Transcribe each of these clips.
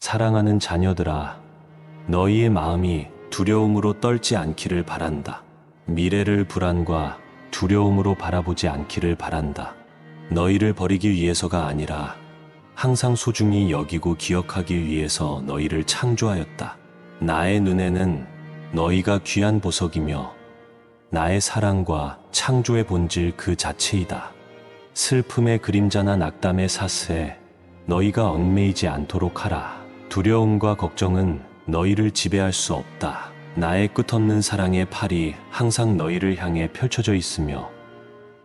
사랑하는 자녀들아, 너희의 마음이 두려움으로 떨지 않기를 바란다. 미래를 불안과 두려움으로 바라보지 않기를 바란다. 너희를 버리기 위해서가 아니라 항상 소중히 여기고 기억하기 위해서 너희를 창조하였다. 나의 눈에는 너희가 귀한 보석이며 나의 사랑과 창조의 본질 그 자체이다. 슬픔의 그림자나 낙담의 사슬에 너희가 얽매이지 않도록 하라. 두려움과 걱정은 너희를 지배할 수 없다. 나의 끝없는 사랑의 팔이 항상 너희를 향해 펼쳐져 있으며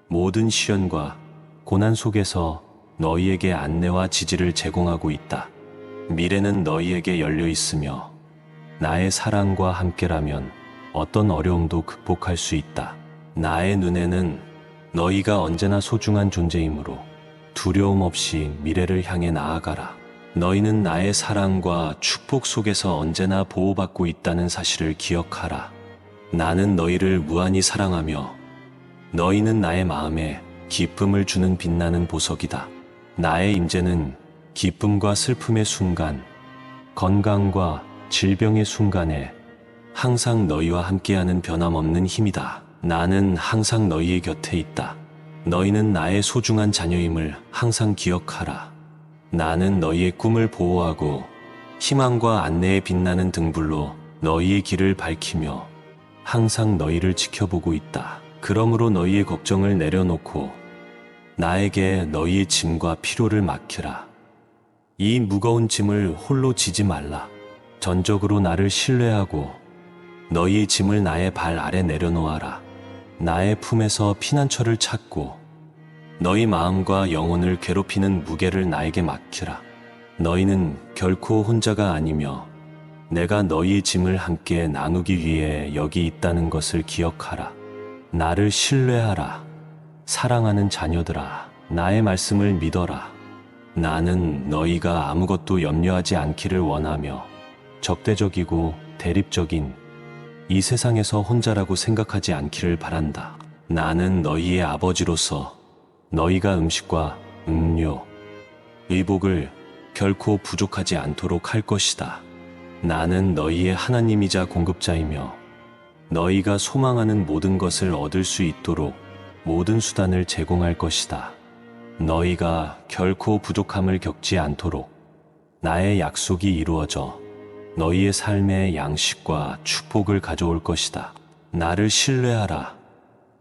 모든 시련과 고난 속에서 너희에게 안내와 지지를 제공하고 있다. 미래는 너희에게 열려 있으며 나의 사랑과 함께라면 어떤 어려움도 극복할 수 있다. 나의 눈에는 너희가 언제나 소중한 존재이므로 두려움 없이 미래를 향해 나아가라. 너희는 나의 사랑과 축복 속에서 언제나 보호받고 있다는 사실을 기억하라. 나는 너희를 무한히 사랑하며 너희는 나의 마음에 기쁨을 주는 빛나는 보석이다. 나의 임재는 기쁨과 슬픔의 순간, 건강과 질병의 순간에 항상 너희와 함께하는 변함없는 힘이다. 나는 항상 너희의 곁에 있다. 너희는 나의 소중한 자녀임을 항상 기억하라. 나는 너희의 꿈을 보호하고 희망과 안내에 빛나는 등불로 너희의 길을 밝히며 항상 너희를 지켜보고 있다. 그러므로 너희의 걱정을 내려놓고 나에게 너희의 짐과 피로를 맡기라. 이 무거운 짐을 홀로 지지 말라. 전적으로 나를 신뢰하고 너희의 짐을 나의 발 아래 내려놓아라. 나의 품에서 피난처를 찾고 너희 마음과 영혼을 괴롭히는 무게를 나에게 맡기라. 너희는 결코 혼자가 아니며 내가 너희의 짐을 함께 나누기 위해 여기 있다는 것을 기억하라. 나를 신뢰하라. 사랑하는 자녀들아, 나의 말씀을 믿어라. 나는 너희가 아무것도 염려하지 않기를 원하며 적대적이고 대립적인 이 세상에서 혼자라고 생각하지 않기를 바란다. 나는 너희의 아버지로서 너희가 음식과 음료, 의복을 결코 부족하지 않도록 할 것이다. 나는 너희의 하나님이자 공급자이며 너희가 소망하는 모든 것을 얻을 수 있도록 모든 수단을 제공할 것이다. 너희가 결코 부족함을 겪지 않도록 나의 약속이 이루어져 너희의 삶에 양식과 축복을 가져올 것이다. 나를 신뢰하라.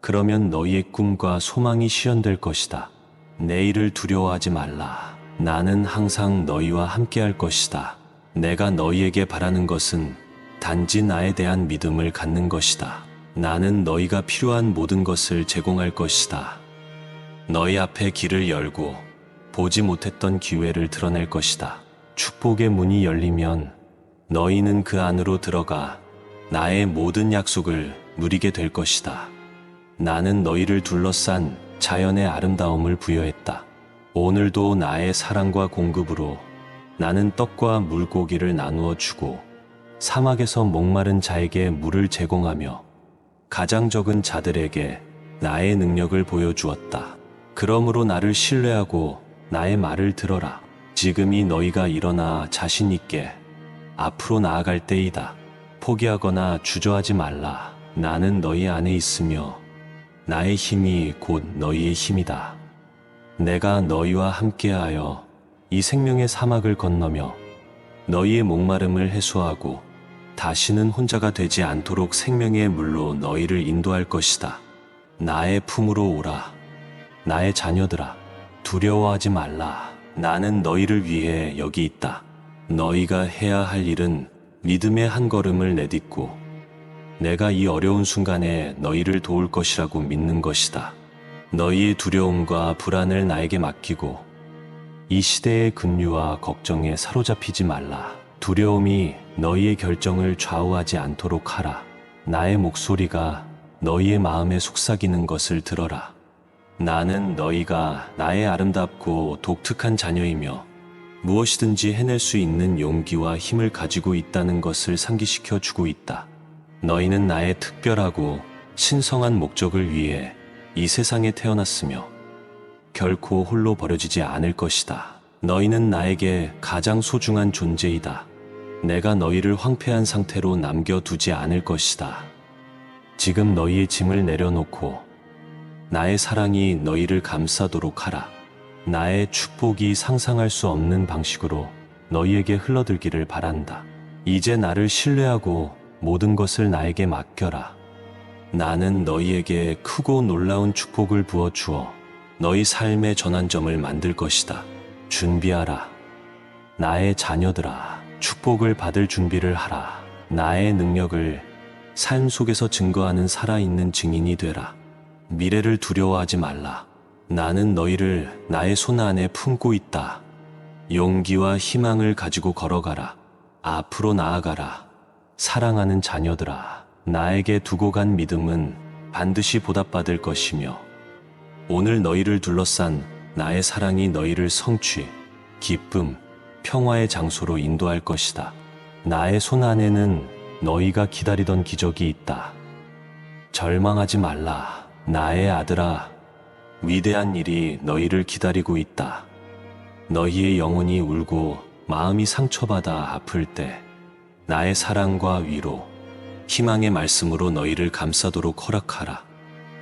그러면 너희의 꿈과 소망이 실현될 것이다. 내일을 두려워하지 말라. 나는 항상 너희와 함께할 것이다. 내가 너희에게 바라는 것은 단지 나에 대한 믿음을 갖는 것이다. 나는 너희가 필요한 모든 것을 제공할 것이다. 너희 앞에 길을 열고 보지 못했던 기회를 드러낼 것이다. 축복의 문이 열리면 너희는 그 안으로 들어가 나의 모든 약속을 누리게 될 것이다. 나는 너희를 둘러싼 자연의 아름다움을 부여했다. 오늘도 나의 사랑과 공급으로 나는 떡과 물고기를 나누어 주고 사막에서 목마른 자에게 물을 제공하며 가장 적은 자들에게 나의 능력을 보여주었다. 그러므로 나를 신뢰하고 나의 말을 들어라. 지금이 너희가 일어나 자신 있게 앞으로 나아갈 때이다. 포기하거나 주저하지 말라. 나는 너희 안에 있으며 나의 힘이 곧 너희의 힘이다. 내가 너희와 함께하여 이 생명의 사막을 건너며 너희의 목마름을 해소하고 다시는 혼자가 되지 않도록 생명의 물로 너희를 인도할 것이다. 나의 품으로 오라. 나의 자녀들아, 두려워하지 말라. 나는 너희를 위해 여기 있다. 너희가 해야 할 일은 믿음의 한 걸음을 내딛고 내가 이 어려운 순간에 너희를 도울 것이라고 믿는 것이다. 너희의 두려움과 불안을 나에게 맡기고 이 시대의 급류와 걱정에 사로잡히지 말라. 두려움이 너희의 결정을 좌우하지 않도록 하라. 나의 목소리가 너희의 마음에 속삭이는 것을 들어라. 나는 너희가 나의 아름답고 독특한 자녀이며 무엇이든지 해낼 수 있는 용기와 힘을 가지고 있다는 것을 상기시켜 주고 있다. 너희는 나의 특별하고 신성한 목적을 위해 이 세상에 태어났으며 결코 홀로 버려지지 않을 것이다. 너희는 나에게 가장 소중한 존재이다. 내가 너희를 황폐한 상태로 남겨두지 않을 것이다. 지금 너희의 짐을 내려놓고 나의 사랑이 너희를 감싸도록 하라. 나의 축복이 상상할 수 없는 방식으로 너희에게 흘러들기를 바란다. 이제 나를 신뢰하고 모든 것을 나에게 맡겨라. 나는 너희에게 크고 놀라운 축복을 부어주어 너희 삶의 전환점을 만들 것이다. 준비하라. 나의 자녀들아, 축복을 받을 준비를 하라. 나의 능력을 삶 속에서 증거하는 살아있는 증인이 되라. 미래를 두려워하지 말라. 나는 너희를 나의 손 안에 품고 있다. 용기와 희망을 가지고 걸어가라. 앞으로 나아가라. 사랑하는 자녀들아, 나에게 두고 간 믿음은 반드시 보답받을 것이며 오늘 너희를 둘러싼 나의 사랑이 너희를 성취, 기쁨, 평화의 장소로 인도할 것이다. 나의 손 안에는 너희가 기다리던 기적이 있다. 절망하지 말라. 나의 아들아, 위대한 일이 너희를 기다리고 있다. 너희의 영혼이 울고 마음이 상처받아 아플 때 나의 사랑과 위로, 희망의 말씀으로 너희를 감싸도록 허락하라.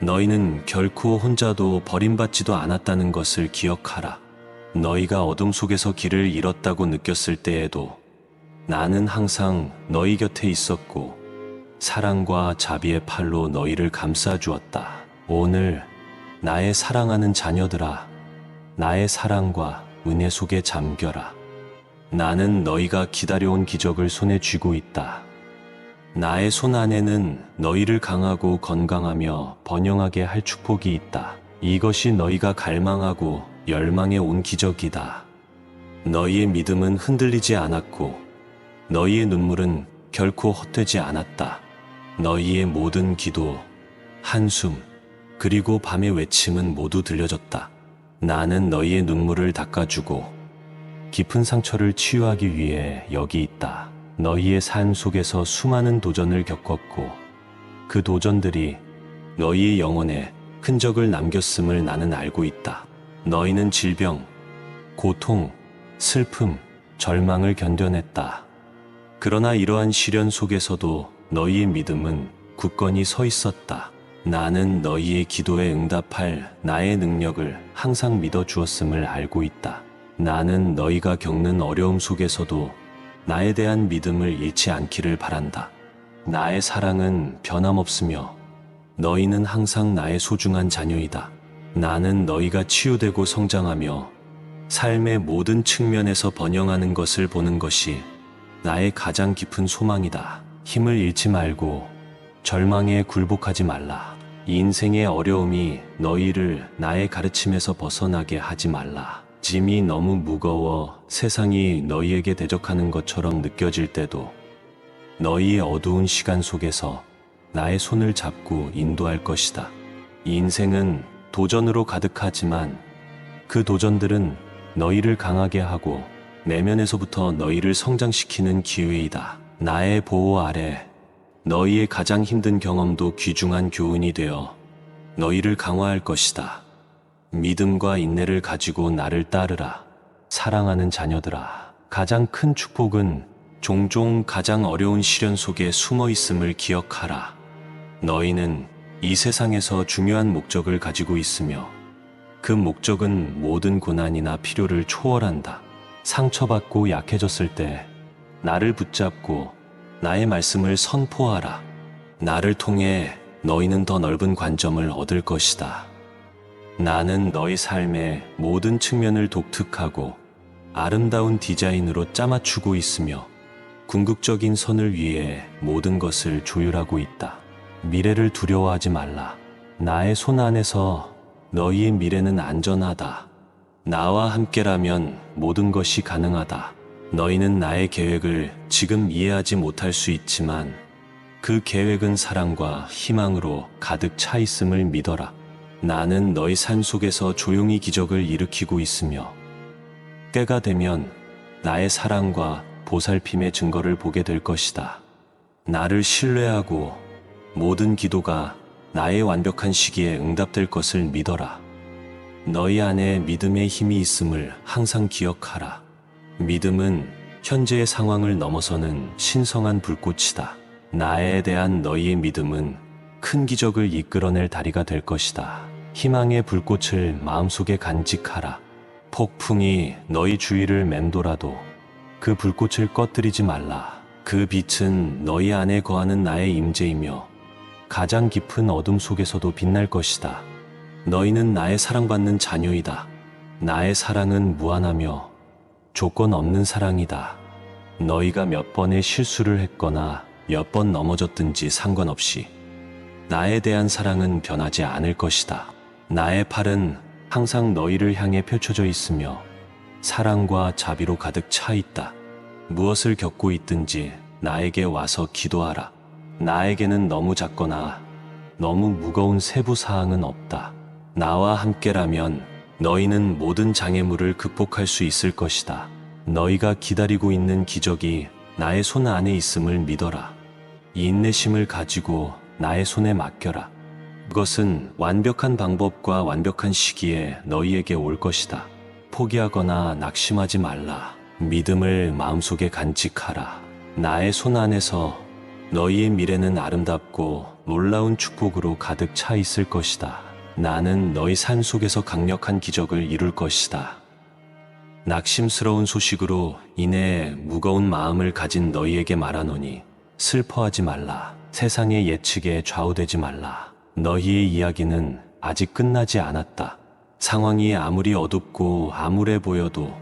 너희는 결코 혼자도 버림받지도 않았다는 것을 기억하라. 너희가 어둠 속에서 길을 잃었다고 느꼈을 때에도 나는 항상 너희 곁에 있었고 사랑과 자비의 팔로 너희를 감싸주었다. 오늘 나의 사랑하는 자녀들아, 나의 사랑과 은혜 속에 잠겨라. 나는 너희가 기다려온 기적을 손에 쥐고 있다. 나의 손 안에는 너희를 강하고 건강하며 번영하게 할 축복이 있다. 이것이 너희가 갈망하고 열망해 온 기적이다. 너희의 믿음은 흔들리지 않았고 너희의 눈물은 결코 헛되지 않았다. 너희의 모든 기도, 한숨, 그리고 밤의 외침은 모두 들려졌다. 나는 너희의 눈물을 닦아주고 깊은 상처를 치유하기 위해 여기 있다. 너희의 삶 속에서 수많은 도전을 겪었고 그 도전들이 너희의 영혼에 흔적을 남겼음을 나는 알고 있다. 너희는 질병, 고통, 슬픔, 절망을 견뎌냈다. 그러나 이러한 시련 속에서도 너희의 믿음은 굳건히 서 있었다. 나는 너희의 기도에 응답할 나의 능력을 항상 믿어주었음을 알고 있다. 나는 너희가 겪는 어려움 속에서도 나에 대한 믿음을 잃지 않기를 바란다. 나의 사랑은 변함없으며 너희는 항상 나의 소중한 자녀이다. 나는 너희가 치유되고 성장하며 삶의 모든 측면에서 번영하는 것을 보는 것이 나의 가장 깊은 소망이다. 힘을 잃지 말고 절망에 굴복하지 말라. 인생의 어려움이 너희를 나의 가르침에서 벗어나게 하지 말라. 짐이 너무 무거워 세상이 너희에게 대적하는 것처럼 느껴질 때도 너희의 어두운 시간 속에서 나의 손을 잡고 인도할 것이다. 인생은 도전으로 가득하지만 그 도전들은 너희를 강하게 하고 내면에서부터 너희를 성장시키는 기회이다. 나의 보호 아래 너희의 가장 힘든 경험도 귀중한 교훈이 되어 너희를 강화할 것이다. 믿음과 인내를 가지고 나를 따르라. 사랑하는 자녀들아, 가장 큰 축복은 종종 가장 어려운 시련 속에 숨어 있음을 기억하라. 너희는 이 세상에서 중요한 목적을 가지고 있으며 그 목적은 모든 고난이나 필요를 초월한다. 상처받고 약해졌을 때 나를 붙잡고 나의 말씀을 선포하라. 나를 통해 너희는 더 넓은 관점을 얻을 것이다. 나는 너희 삶의 모든 측면을 독특하고 아름다운 디자인으로 짜맞추고 있으며 궁극적인 선을 위해 모든 것을 조율하고 있다. 미래를 두려워하지 말라. 나의 손 안에서 너희의 미래는 안전하다. 나와 함께라면 모든 것이 가능하다. 너희는 나의 계획을 지금 이해하지 못할 수 있지만 그 계획은 사랑과 희망으로 가득 차 있음을 믿어라. 나는 너희 삶 속에서 조용히 기적을 일으키고 있으며 때가 되면 나의 사랑과 보살핌의 증거를 보게 될 것이다. 나를 신뢰하고 모든 기도가 나의 완벽한 시기에 응답될 것을 믿어라. 너희 안에 믿음의 힘이 있음을 항상 기억하라. 믿음은 현재의 상황을 넘어서는 신성한 불꽃이다. 나에 대한 너희의 믿음은 큰 기적을 이끌어낼 다리가 될 것이다. 희망의 불꽃을 마음속에 간직하라. 폭풍이 너희 주위를 맴돌아도 그 불꽃을 꺼뜨리지 말라. 그 빛은 너희 안에 거하는 나의 임재이며 가장 깊은 어둠 속에서도 빛날 것이다. 너희는 나의 사랑받는 자녀이다. 나의 사랑은 무한하며 조건 없는 사랑이다. 너희가 몇 번의 실수를 했거나 몇 번 넘어졌든지 상관없이 나에 대한 사랑은 변하지 않을 것이다. 나의 팔은 항상 너희를 향해 펼쳐져 있으며 사랑과 자비로 가득 차 있다. 무엇을 겪고 있든지 나에게 와서 기도하라. 나에게는 너무 작거나 너무 무거운 세부 사항은 없다. 나와 함께라면 너희는 모든 장애물을 극복할 수 있을 것이다. 너희가 기다리고 있는 기적이 나의 손 안에 있음을 믿어라. 이 인내심을 가지고 나의 손에 맡겨라. 그것은 완벽한 방법과 완벽한 시기에 너희에게 올 것이다. 포기하거나 낙심하지 말라. 믿음을 마음속에 간직하라. 나의 손 안에서 너희의 미래는 아름답고 놀라운 축복으로 가득 차 있을 것이다. 나는 너희 삶 속에서 강력한 기적을 이룰 것이다. 낙심스러운 소식으로 인해 무거운 마음을 가진 너희에게 말하노니 슬퍼하지 말라. 세상의 예측에 좌우되지 말라. 너희의 이야기는 아직 끝나지 않았다. 상황이 아무리 어둡고 암울해 보여도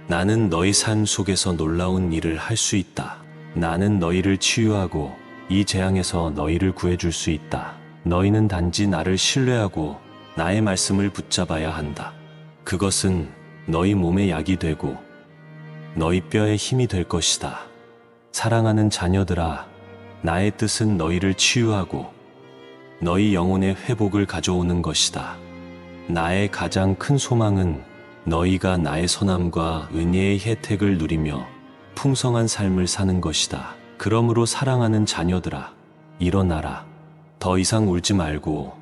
나는 너희 삶 속에서 놀라운 일을 할 수 있다. 나는 너희를 치유하고 이 재앙에서 너희를 구해줄 수 있다. 너희는 단지 나를 신뢰하고 나의 말씀을 붙잡아야 한다. 그것은 너희 몸의 약이 되고 너희 뼈의 힘이 될 것이다. 사랑하는 자녀들아, 나의 뜻은 너희를 치유하고 너희 영혼의 회복을 가져오는 것이다. 나의 가장 큰 소망은 너희가 나의 선함과 은혜의 혜택을 누리며 풍성한 삶을 사는 것이다. 그러므로 사랑하는 자녀들아, 일어나라. 더 이상 울지 말고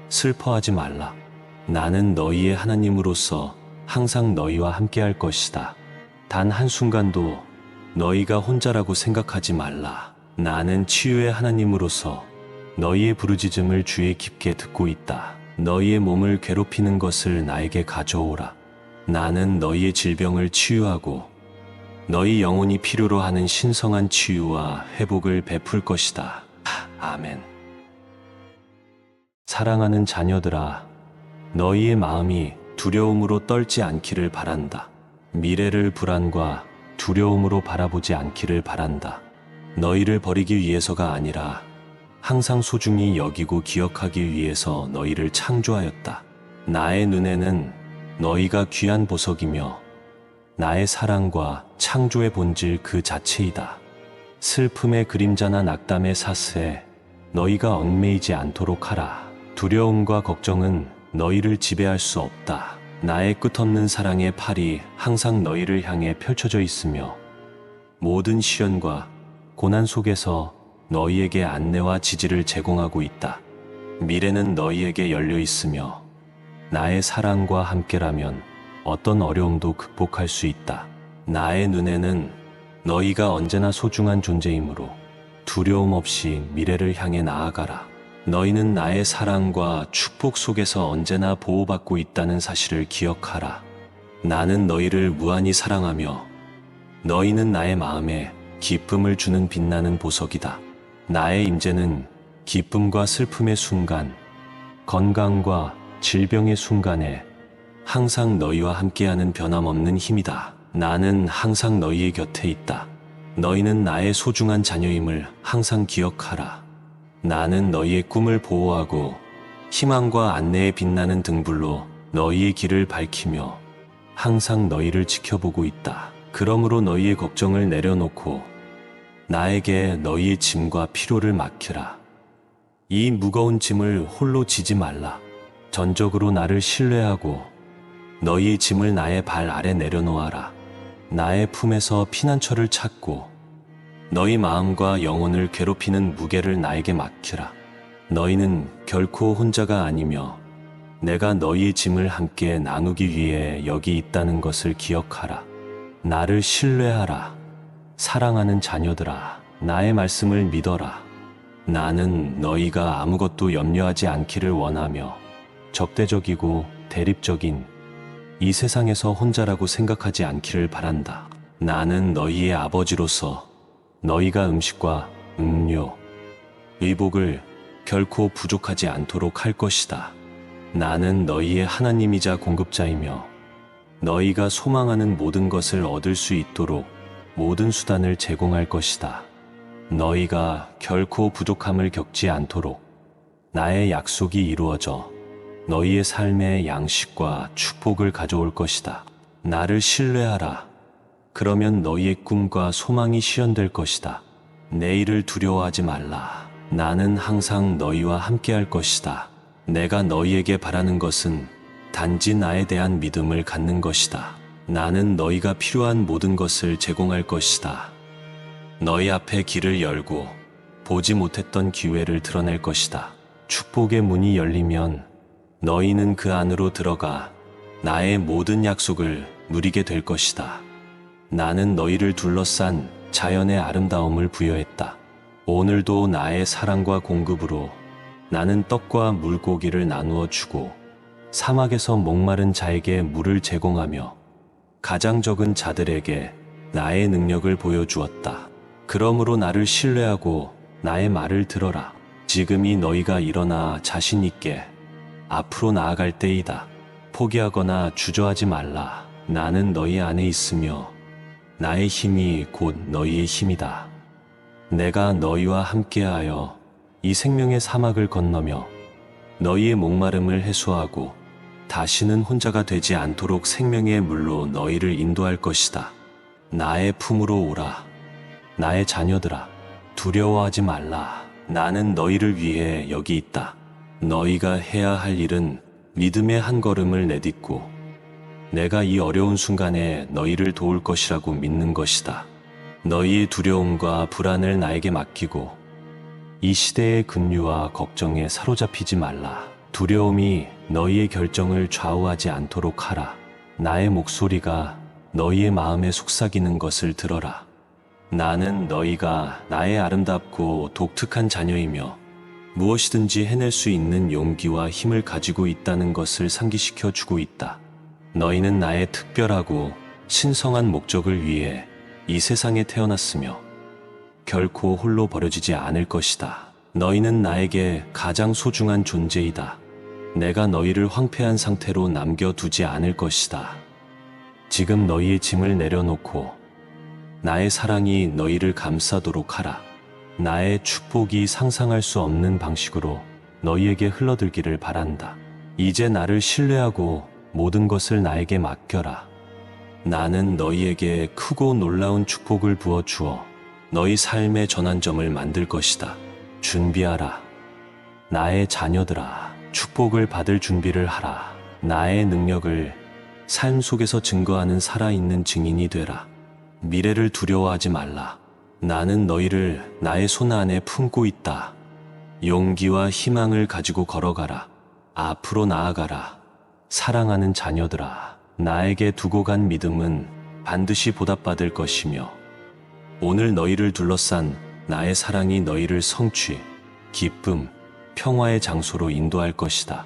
슬퍼하지 말라. 나는 너희의 하나님으로서 항상 너희와 함께할 것이다. 단 한순간도 너희가 혼자라고 생각하지 말라. 나는 치유의 하나님으로서 너희의 부르짖음을 주의 깊게 듣고 있다. 너희의 몸을 괴롭히는 것을 나에게 가져오라. 나는 너희의 질병을 치유하고 너희 영혼이 필요로 하는 신성한 치유와 회복을 베풀 것이다. 아멘. 사랑하는 자녀들아, 너희의 마음이 두려움으로 떨지 않기를 바란다. 미래를 불안과 두려움으로 바라보지 않기를 바란다. 너희를 버리기 위해서가 아니라 항상 소중히 여기고 기억하기 위해서 너희를 창조하였다. 나의 눈에는 너희가 귀한 보석이며 나의 사랑과 창조의 본질 그 자체이다. 슬픔의 그림자나 낙담의 사슬에 너희가 얽매이지 않도록 하라. 두려움과 걱정은 너희를 지배할 수 없다. 나의 끝없는 사랑의 팔이 항상 너희를 향해 펼쳐져 있으며 모든 시련과 고난 속에서 너희에게 안내와 지지를 제공하고 있다. 미래는 너희에게 열려 있으며 나의 사랑과 함께라면 어떤 어려움도 극복할 수 있다. 나의 눈에는 너희가 언제나 소중한 존재이므로 두려움 없이 미래를 향해 나아가라. 너희는 나의 사랑과 축복 속에서 언제나 보호받고 있다는 사실을 기억하라. 나는 너희를 무한히 사랑하며 너희는 나의 마음에 기쁨을 주는 빛나는 보석이다. 나의 임재는 기쁨과 슬픔의 순간, 건강과 질병의 순간에 항상 너희와 함께하는 변함없는 힘이다. 나는 항상 너희의 곁에 있다. 너희는 나의 소중한 자녀임을 항상 기억하라. 나는 너희의 꿈을 보호하고 희망과 안내에 빛나는 등불로 너희의 길을 밝히며 항상 너희를 지켜보고 있다. 그러므로 너희의 걱정을 내려놓고 나에게 너희의 짐과 피로를 맡기라. 이 무거운 짐을 홀로 지지 말라. 전적으로 나를 신뢰하고 너희의 짐을 나의 발 아래 내려놓아라. 나의 품에서 피난처를 찾고 너희 마음과 영혼을 괴롭히는 무게를 나에게 맡기라. 너희는 결코 혼자가 아니며 내가 너희의 짐을 함께 나누기 위해 여기 있다는 것을 기억하라. 나를 신뢰하라. 사랑하는 자녀들아, 나의 말씀을 믿어라. 나는 너희가 아무것도 염려하지 않기를 원하며 적대적이고 대립적인 이 세상에서 혼자라고 생각하지 않기를 바란다. 나는 너희의 아버지로서 너희가 음식과 음료, 의복을 결코 부족하지 않도록 할 것이다. 나는 너희의 하나님이자 공급자이며 너희가 소망하는 모든 것을 얻을 수 있도록 모든 수단을 제공할 것이다. 너희가 결코 부족함을 겪지 않도록 나의 약속이 이루어져 너희의 삶에 양식과 축복을 가져올 것이다. 나를 신뢰하라. 그러면 너희의 꿈과 소망이 실현될 것이다. 내일을 두려워하지 말라. 나는 항상 너희와 함께할 것이다. 내가 너희에게 바라는 것은 단지 나에 대한 믿음을 갖는 것이다. 나는 너희가 필요한 모든 것을 제공할 것이다. 너희 앞에 길을 열고 보지 못했던 기회를 드러낼 것이다. 축복의 문이 열리면 너희는 그 안으로 들어가 나의 모든 약속을 누리게 될 것이다. 나는 너희를 둘러싼 자연의 아름다움을 부여했다. 오늘도 나의 사랑과 공급으로 나는 떡과 물고기를 나누어 주고 사막에서 목마른 자에게 물을 제공하며 가장 적은 자들에게 나의 능력을 보여주었다. 그러므로 나를 신뢰하고 나의 말을 들어라. 지금이 너희가 일어나 자신 있게 앞으로 나아갈 때이다. 포기하거나 주저하지 말라. 나는 너희 안에 있으며 나의 힘이 곧 너희의 힘이다. 내가 너희와 함께하여 이 생명의 사막을 건너며 너희의 목마름을 해소하고 다시는 혼자가 되지 않도록 생명의 물로 너희를 인도할 것이다. 나의 품으로 오라. 나의 자녀들아, 두려워하지 말라. 나는 너희를 위해 여기 있다. 너희가 해야 할 일은 믿음의 한 걸음을 내딛고 내가 이 어려운 순간에 너희를 도울 것이라고 믿는 것이다. 너희의 두려움과 불안을 나에게 맡기고 이 시대의 급류와 걱정에 사로잡히지 말라. 두려움이 너희의 결정을 좌우하지 않도록 하라. 나의 목소리가 너희의 마음에 속삭이는 것을 들어라. 나는 너희가 나의 아름답고 독특한 자녀이며 무엇이든지 해낼 수 있는 용기와 힘을 가지고 있다는 것을 상기시켜 주고 있다. 너희는 나의 특별하고 신성한 목적을 위해 이 세상에 태어났으며 결코 홀로 버려지지 않을 것이다. 너희는 나에게 가장 소중한 존재이다. 내가 너희를 황폐한 상태로 남겨두지 않을 것이다. 지금 너희의 짐을 내려놓고 나의 사랑이 너희를 감싸도록 하라. 나의 축복이 상상할 수 없는 방식으로 너희에게 흘러들기를 바란다. 이제 나를 신뢰하고 모든 것을 나에게 맡겨라. 나는 너희에게 크고 놀라운 축복을 부어주어 너희 삶의 전환점을 만들 것이다. 준비하라. 나의 자녀들아, 축복을 받을 준비를 하라. 나의 능력을 삶 속에서 증거하는 살아있는 증인이 되라. 미래를 두려워하지 말라. 나는 너희를 나의 손 안에 품고 있다. 용기와 희망을 가지고 걸어가라. 앞으로 나아가라. 사랑하는 자녀들아, 나에게 두고 간 믿음은 반드시 보답받을 것이며 오늘 너희를 둘러싼 나의 사랑이 너희를 성취, 기쁨, 평화의 장소로 인도할 것이다.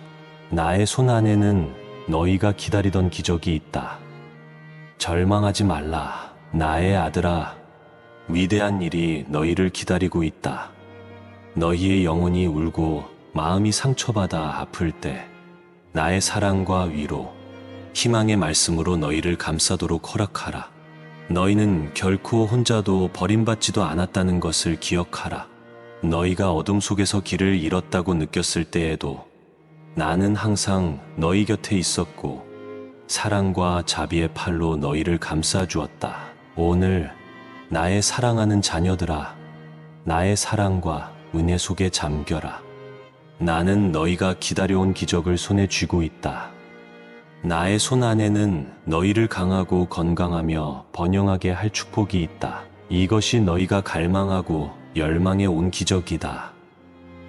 나의 손 안에는 너희가 기다리던 기적이 있다. 절망하지 말라. 나의 아들아, 위대한 일이 너희를 기다리고 있다. 너희의 영혼이 울고 마음이 상처받아 아플 때 나의 사랑과 위로, 희망의 말씀으로 너희를 감싸도록 허락하라. 너희는 결코 혼자도 버림받지도 않았다는 것을 기억하라. 너희가 어둠 속에서 길을 잃었다고 느꼈을 때에도 나는 항상 너희 곁에 있었고 사랑과 자비의 팔로 너희를 감싸 주었다. 오늘 나의 사랑하는 자녀들아, 나의 사랑과 은혜 속에 잠겨라. 나는 너희가 기다려온 기적을 손에 쥐고 있다. 나의 손 안에는 너희를 강하고 건강하며 번영하게 할 축복이 있다. 이것이 너희가 갈망하고 열망해 온 기적이다.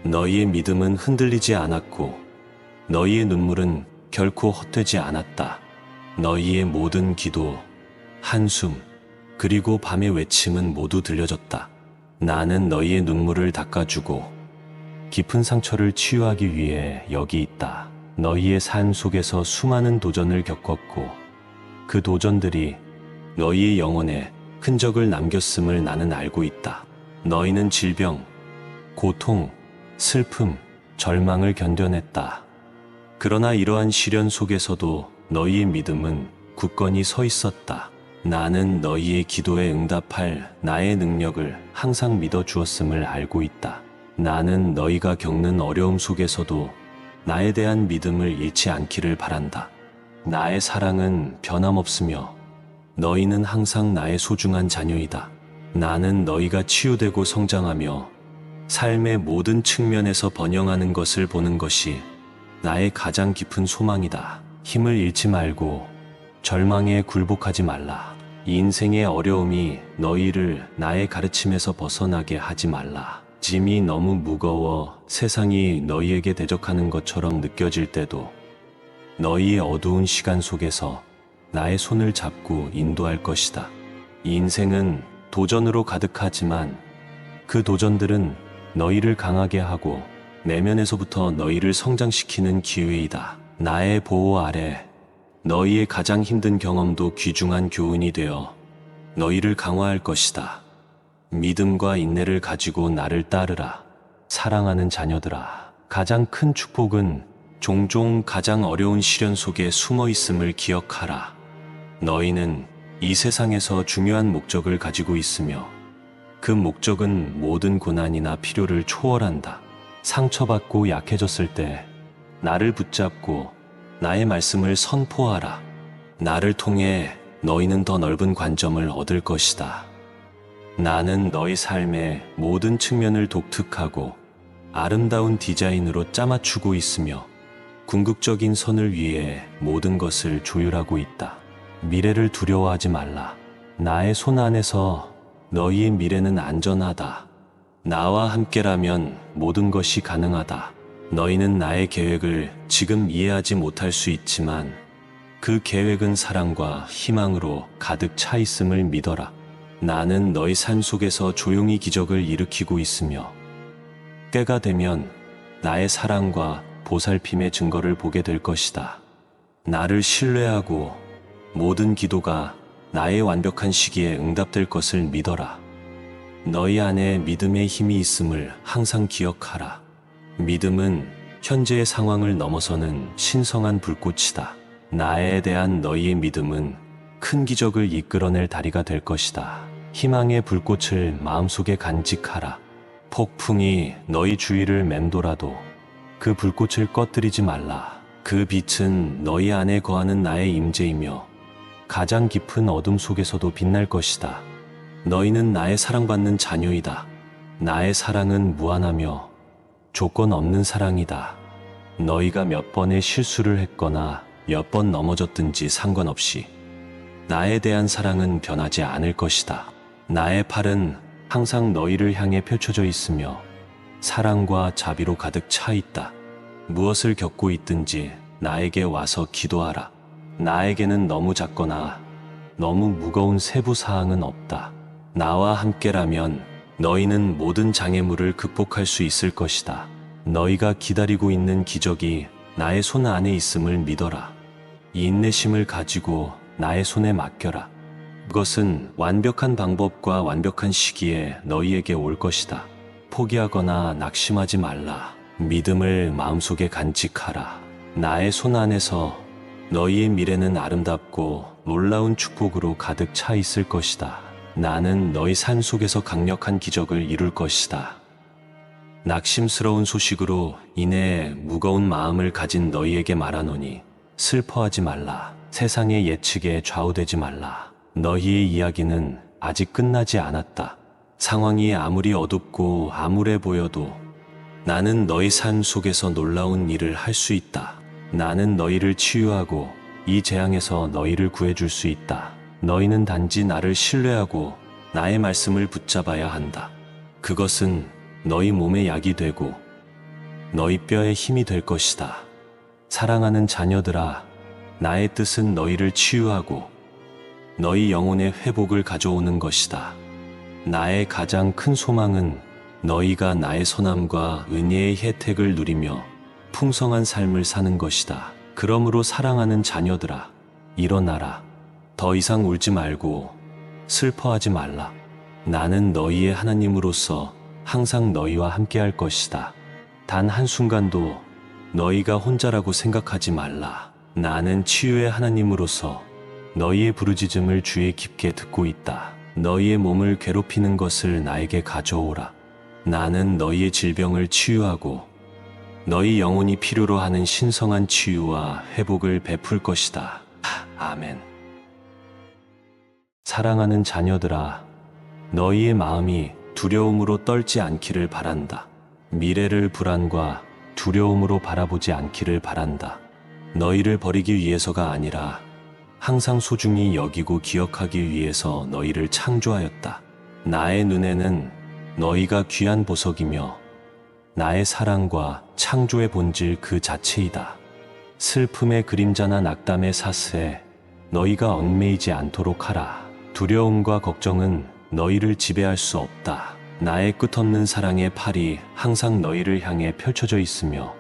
너희의 믿음은 흔들리지 않았고 너희의 눈물은 결코 헛되지 않았다. 너희의 모든 기도, 한숨, 그리고 밤의 외침은 모두 들려졌다. 나는 너희의 눈물을 닦아주고 깊은 상처를 치유하기 위해 여기 있다. 너희의 삶 속에서 수많은 도전을 겪었고 그 도전들이 너희의 영혼에 흔적을 남겼음을 나는 알고 있다. 너희는 질병, 고통, 슬픔, 절망을 견뎌냈다. 그러나 이러한 시련 속에서도 너희의 믿음은 굳건히 서 있었다. 나는 너희의 기도에 응답할 나의 능력을 항상 믿어 주었음을 알고 있다. 나는 너희가 겪는 어려움 속에서도 나에 대한 믿음을 잃지 않기를 바란다. 나의 사랑은 변함없으며 너희는 항상 나의 소중한 자녀이다. 나는 너희가 치유되고 성장하며 삶의 모든 측면에서 번영하는 것을 보는 것이 나의 가장 깊은 소망이다. 힘을 잃지 말고 절망에 굴복하지 말라. 인생의 어려움이 너희를 나의 가르침에서 벗어나게 하지 말라. 짐이 너무 무거워 세상이 너희에게 대적하는 것처럼 느껴질 때도 너희의 어두운 시간 속에서 나의 손을 잡고 인도할 것이다. 인생은 도전으로 가득하지만 그 도전들은 너희를 강하게 하고 내면에서부터 너희를 성장시키는 기회이다. 나의 보호 아래 너희의 가장 힘든 경험도 귀중한 교훈이 되어 너희를 강화할 것이다. 믿음과 인내를 가지고 나를 따르라. 사랑하는 자녀들아, 가장 큰 축복은 종종 가장 어려운 시련 속에 숨어 있음을 기억하라. 너희는 이 세상에서 중요한 목적을 가지고 있으며 그 목적은 모든 고난이나 필요를 초월한다. 상처받고 약해졌을 때 나를 붙잡고 나의 말씀을 선포하라. 나를 통해 너희는 더 넓은 관점을 얻을 것이다. 나는 너희 삶의 모든 측면을 독특하고 아름다운 디자인으로 짜맞추고 있으며 궁극적인 선을 위해 모든 것을 조율하고 있다. 미래를 두려워하지 말라. 나의 손 안에서 너희의 미래는 안전하다. 나와 함께라면 모든 것이 가능하다. 너희는 나의 계획을 지금 이해하지 못할 수 있지만 그 계획은 사랑과 희망으로 가득 차 있음을 믿어라. 나는 너희 삶 속에서 조용히 기적을 일으키고 있으며 때가 되면 나의 사랑과 보살핌의 증거를 보게 될 것이다. 나를 신뢰하고 모든 기도가 나의 완벽한 시기에 응답될 것을 믿어라. 너희 안에 믿음의 힘이 있음을 항상 기억하라. 믿음은 현재의 상황을 넘어서는 신성한 불꽃이다. 나에 대한 너희의 믿음은 큰 기적을 이끌어낼 다리가 될 것이다. 희망의 불꽃을 마음속에 간직하라. 폭풍이 너희 주위를 맴돌아도 그 불꽃을 꺼뜨리지 말라. 그 빛은 너희 안에 거하는 나의 임재이며 가장 깊은 어둠 속에서도 빛날 것이다. 너희는 나의 사랑받는 자녀이다. 나의 사랑은 무한하며 조건 없는 사랑이다. 너희가 몇 번의 실수를 했거나 몇 번 넘어졌든지 상관없이 나에 대한 사랑은 변하지 않을 것이다. 나의 팔은 항상 너희를 향해 펼쳐져 있으며 사랑과 자비로 가득 차 있다. 무엇을 겪고 있든지 나에게 와서 기도하라. 나에게는 너무 작거나 너무 무거운 세부 사항은 없다. 나와 함께라면 너희는 모든 장애물을 극복할 수 있을 것이다. 너희가 기다리고 있는 기적이 나의 손 안에 있음을 믿어라. 이 인내심을 가지고 나의 손에 맡겨라. 그것은 완벽한 방법과 완벽한 시기에 너희에게 올 것이다. 포기하거나 낙심하지 말라. 믿음을 마음속에 간직하라. 나의 손 안에서 너희의 미래는 아름답고 놀라운 축복으로 가득 차 있을 것이다. 나는 너희 삶 속에서 강력한 기적을 이룰 것이다. 낙심스러운 소식으로 인해 무거운 마음을 가진 너희에게 말하노니 슬퍼하지 말라. 세상의 예측에 좌우되지 말라. 너희의 이야기는 아직 끝나지 않았다. 상황이 아무리 어둡고 암울해 보여도 나는 너희 삶 속에서 놀라운 일을 할 수 있다. 나는 너희를 치유하고 이 재앙에서 너희를 구해줄 수 있다. 너희는 단지 나를 신뢰하고 나의 말씀을 붙잡아야 한다. 그것은 너희 몸의 약이 되고 너희 뼈에 힘이 될 것이다. 사랑하는 자녀들아, 나의 뜻은 너희를 치유하고 너희 영혼의 회복을 가져오는 것이다. 나의 가장 큰 소망은 너희가 나의 선함과 은혜의 혜택을 누리며 풍성한 삶을 사는 것이다. 그러므로 사랑하는 자녀들아, 일어나라. 더 이상 울지 말고 슬퍼하지 말라. 나는 너희의 하나님으로서 항상 너희와 함께할 것이다. 단 한순간도 너희가 혼자라고 생각하지 말라. 나는 치유의 하나님으로서 너희의 부르짖음을 주의 깊게 듣고 있다. 너희의 몸을 괴롭히는 것을 나에게 가져오라. 나는 너희의 질병을 치유하고 너희 영혼이 필요로 하는 신성한 치유와 회복을 베풀 것이다. 아멘. 사랑하는 자녀들아, 너희의 마음이 두려움으로 떨지 않기를 바란다. 미래를 불안과 두려움으로 바라보지 않기를 바란다. 너희를 버리기 위해서가 아니라 항상 소중히 여기고 기억하기 위해서 너희를 창조하였다. 나의 눈에는 너희가 귀한 보석이며 나의 사랑과 창조의 본질 그 자체이다. 슬픔의 그림자나 낙담의 사슬에 너희가 얽매이지 않도록 하라. 두려움과 걱정은 너희를 지배할 수 없다. 나의 끝없는 사랑의 팔이 항상 너희를 향해 펼쳐져 있으며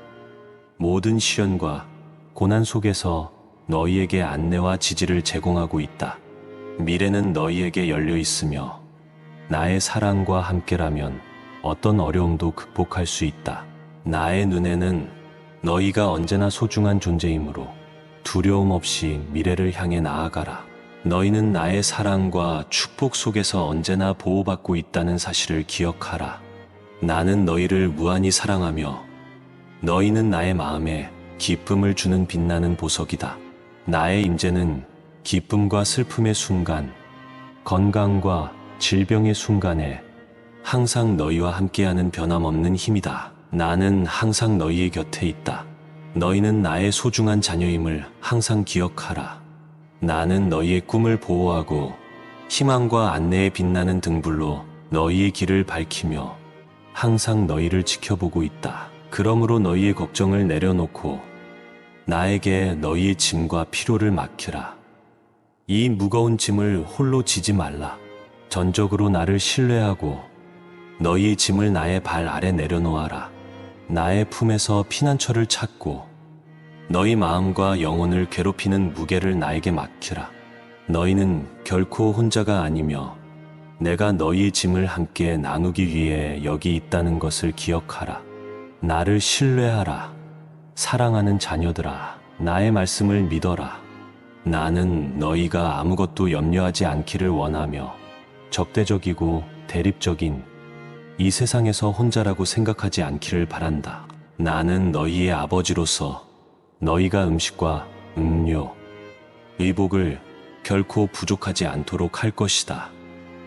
모든 시련과 고난 속에서 너희에게 안내와 지지를 제공하고 있다. 미래는 너희에게 열려 있으며 나의 사랑과 함께라면 어떤 어려움도 극복할 수 있다. 나의 눈에는 너희가 언제나 소중한 존재이므로 두려움 없이 미래를 향해 나아가라. 너희는 나의 사랑과 축복 속에서 언제나 보호받고 있다는 사실을 기억하라. 나는 너희를 무한히 사랑하며 너희는 나의 마음에 기쁨을 주는 빛나는 보석이다. 나의 임재는 기쁨과 슬픔의 순간, 건강과 질병의 순간에 항상 너희와 함께하는 변함없는 힘이다. 나는 항상 너희의 곁에 있다. 너희는 나의 소중한 자녀임을 항상 기억하라. 나는 너희의 꿈을 보호하고 희망과 안내에 빛나는 등불로 너희의 길을 밝히며 항상 너희를 지켜보고 있다. 그러므로 너희의 걱정을 내려놓고 나에게 너희의 짐과 피로를 맡기라. 이 무거운 짐을 홀로 지지 말라. 전적으로 나를 신뢰하고 너희의 짐을 나의 발 아래 내려놓아라. 나의 품에서 피난처를 찾고 너희 마음과 영혼을 괴롭히는 무게를 나에게 맡기라. 너희는 결코 혼자가 아니며 내가 너희의 짐을 함께 나누기 위해 여기 있다는 것을 기억하라. 나를 신뢰하라. 사랑하는 자녀들아, 나의 말씀을 믿어라. 나는 너희가 아무것도 염려하지 않기를 원하며 적대적이고 대립적인 이 세상에서 혼자라고 생각하지 않기를 바란다. 나는 너희의 아버지로서 너희가 음식과 음료, 의복을 결코 부족하지 않도록 할 것이다.